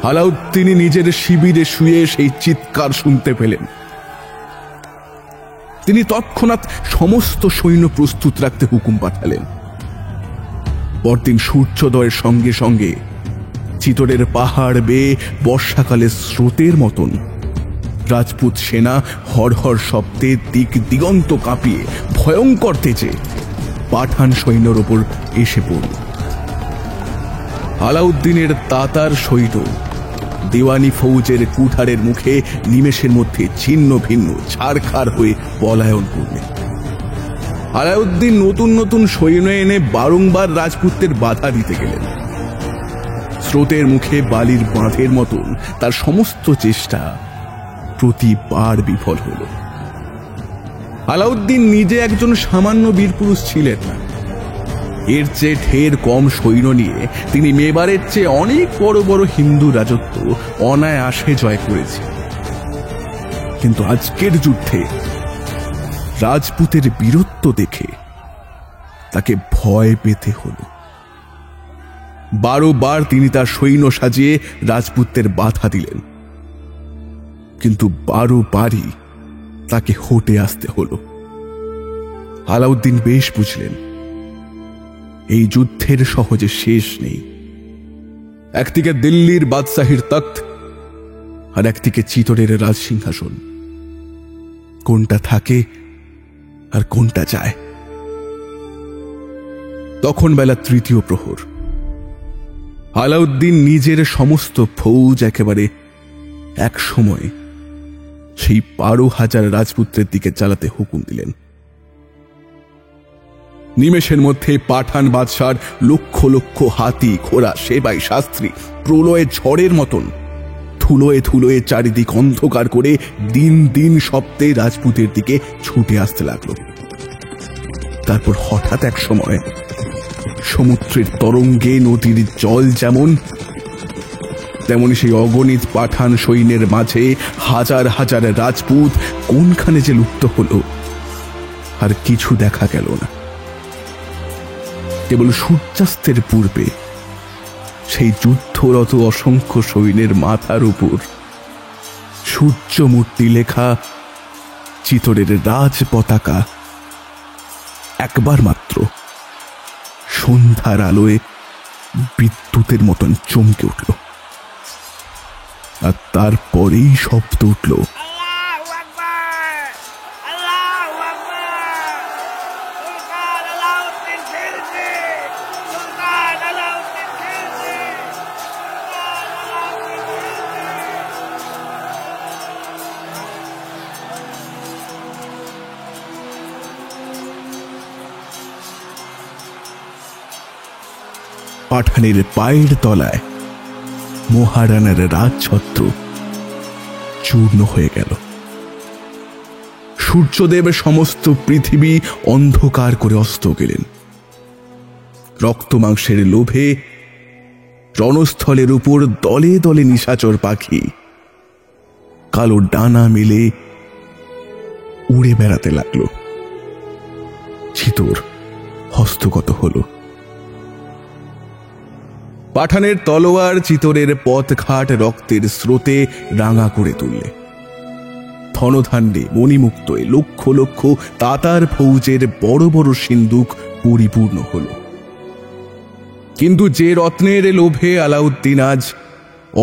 আলাউদ্দিন নিজের শিবিরে শুয়ে সেই চিৎকার শুনতে পেলেন। তিনি তৎক্ষণাৎ সমস্ত সৈন্য প্রস্তুত রাখতে হুকুম পাঠালেন। পরদিন সূর্যোদয়ের সঙ্গে সঙ্গে চিতরের পাহাড় বেয়ে বর্ষাকালের স্রোতের মতন রাজপুত সেনা হরহর শব্দে দিক দিগন্ত কাঁপিয়ে ভয়ঙ্কর তেজে পাঠান সৈন্যর ওপর এসে পড়ল। আলাউদ্দিনের তাতার সৈন্য দেওয়ানি ফৌজের কুঠারের মুখে নিমেষের মধ্যে ছিন্ন ভিন্ন ছারখার হয়ে পলায়ন করলেন। আলাউদ্দিন নতুন নতুন সৈন্য এনে বারংবার রাজপুতদের বাধা দিতে গেলেন। স্রোতের মুখে বালির বাঁধের মতন তার সমস্ত চেষ্টা প্রতিবার বিফল হল। আলাউদ্দিন নিজে একজন সামান্য বীরপুরুষ ছিলেন না। এর চেয়ে ঢের কম সৈন্য নিয়ে তিনি মেবারের চেয়ে অনেক বড় বড় হিন্দু রাজত্ব অনায়াসে জয় করেছে। কিন্তু আজকের যুদ্ধে রাজপুতের বীরত্ব দেখে তাকে ভয় পেতে হল। 12 বার তিনি তার সৈন্য সাজিয়ে রাজপুতদের বাধা দিলেন, কিন্তু 12 বারই তাকে হটে আসতে হল। আলাউদ্দিন বেশ বুঝলেন এই যুদ্ধের সহজে শেষ নেই। একদিকে দিল্লির বাদশাহীর তখ্ত আর একদিকে চিতরের রাজসিংহাসন, কোনটা থাকে আর কোনটা যায়। তখন বেলা 3য় প্রহর। আলাউদ্দিন নিজের সমস্ত ফৌজ একেবারে এক সময় সেই 12,000 রাজপুত্রের দিকে চালাতে হুকুম দিলেন। নিমেষের মধ্যে পাঠান বাদশার লক্ষ লক্ষ হাতি ঘোড়া সেবাই শাস্ত্রী প্রলয়ের ঝড়ের মতন ধুলোয় ধুলোয় চারিদিক অন্ধকার করে দিন দিন শব্দে রাজপুতের দিকে ছুটে আসতে লাগলো। তারপর হঠাৎ এক সময় সমুদ্রের তরঙ্গে নদীর জল যেমন, তেমনি সেই অগণিত পাঠান সৈন্যের মাঝে হাজার হাজার রাজপুত কোনখানে যে লুপ্ত হলো আর কিছু দেখা গেল না। কেবল সূর্যাস্তের পূর্বে সেই যুদ্ধরত অসংখ্য সৈন্যের মাথার উপর সূর্যমূর্তি লেখা চিতরের রাজ পতাকা একবার মাত্র সন্ধ্যার আলোয় বিদ্যুতের মতন চমকে উঠল। আর তারপরেই শব্দ উঠল, পাঠানের পায়ের তলায় মহারানার রাজছত্র চূর্ণ হয়ে গেল। সূর্যদেব সমস্ত পৃথিবী অন্ধকার করে অস্ত গেলেন। রক্ত মাংসের লোভে রণস্থলের উপর দলে দলে নিশাচর পাখি কালো ডানা মেলে উড়ে বেড়াতে লাগলো। চিতর হস্তগত হল। পাঠানের তলোয়ার চিতরের পথঘাট রক্তের স্রোতে রাঙা করে তুললে। ধনধান্যে মণিমুক্তয়ে লক্ষ লক্ষ তাতার ফৌজের বড় বড় সিন্দুক পরিপূর্ণ হল। কিন্তু যে রত্নের লোভে আলাউদ্দিন আজ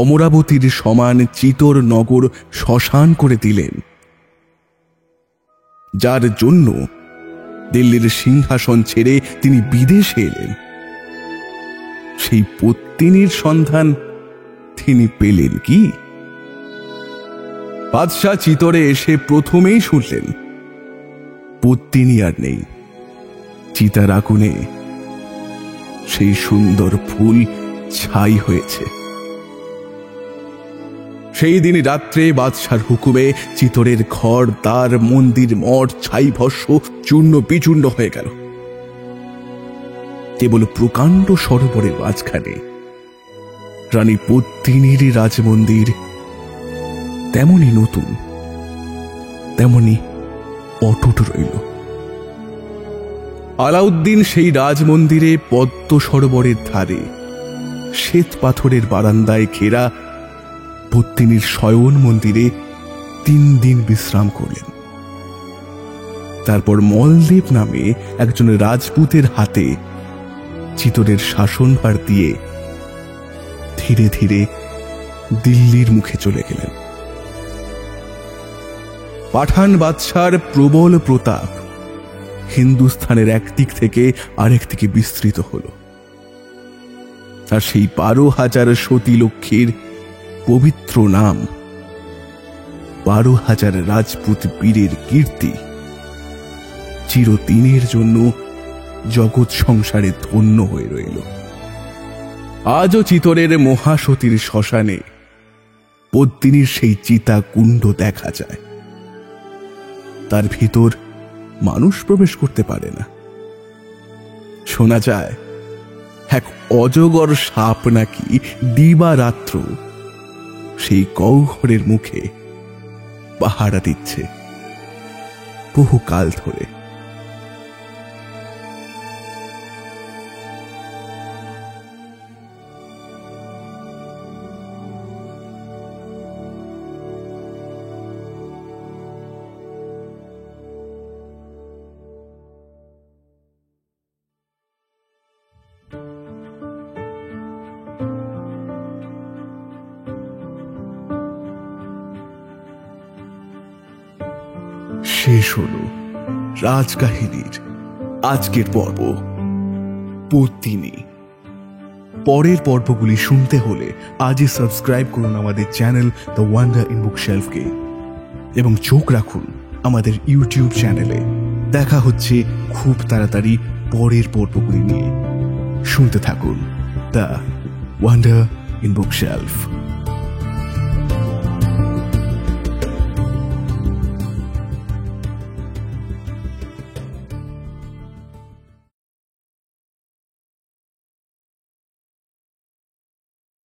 অমরাবতীর সমান চিতোর নগর শ্মশান করে দিলেন, যার জন্য দিল্লির সিংহাসন ছেড়ে তিনি বিদেশে এলেন। সেই পত্তিনীর সন্ধান তিনি পেলেন কি? বাদশাহ চিতরে এসে প্রথমেই শুনলেন পত্তিনী আর নেই। চিতার আগুনে সেই সুন্দর ফুল ছাই হয়েছে। সেই দিন রাত্রে বাদশার হুকুমে চিতরের ঘর, দ্বার, মন্দির, মঠ ছাই ভস্য চূর্ণ বিচূর্ণ হয়ে গেল। কেবল প্রকাণ্ড সরোবরের মাঝখানে রানী পত্তিনীর রাজমন্দির তেমনি নতুন, তেমনি অটুট রইল। আলাউদ্দিন সেই রাজমন্দিরে পদ্ম সরোবরের ধারে শ্বেত পাথরের বারান্দায় ঘেরা পত্তিনীর শয়ন মন্দিরে 3 দিন বিশ্রাম করলেন। তারপর মলদেব নামে একজন রাজপুতের হাতে চিতরের শাসনভার দিয়ে ধীরে ধীরে দিল্লির মুখে চলে গেলেন। পাঠান বাদশার প্রবল প্রতাপ হিন্দুস্থানের একদিক থেকে আরেক দিকে বিস্তৃত হল। আর সেই 12,000 সতী লক্ষ্মীর পবিত্র নাম, 12,000 রাজপুত বীরের কীর্তি চিরদিনের জন্য জগৎ সংসারে ধন্য হয়ে রইল। আজও চিতরের মহাসতীর শ্মশানে পদ্মিনীর সেই চিতা কুণ্ড দেখা যায়। তার ভিতর মানুষ প্রবেশ করতে পারে না। শোনা যায় এক অজগর সাপ নাকি দিবারাত্র সেই গহ্বরের মুখে পাহারা দিচ্ছে বহুকাল ধরে। শেষ হলো রাজকাহিনীর আজকের পর্ব পত্তিনী। পরের পর্বগুলি শুনতে হলে আজই সাবস্ক্রাইব করুন আমাদের চ্যানেল দ্য ওয়ান্ডার ইন বুকশেলফকে এবং চোখ রাখুন আমাদের ইউটিউব চ্যানেলে। দেখা হচ্ছে খুব তাড়াতাড়ি পরের পর্বগুলি নিয়ে। শুনতে থাকুন দ্য ওয়ান্ডার ইন বুকশেলফ।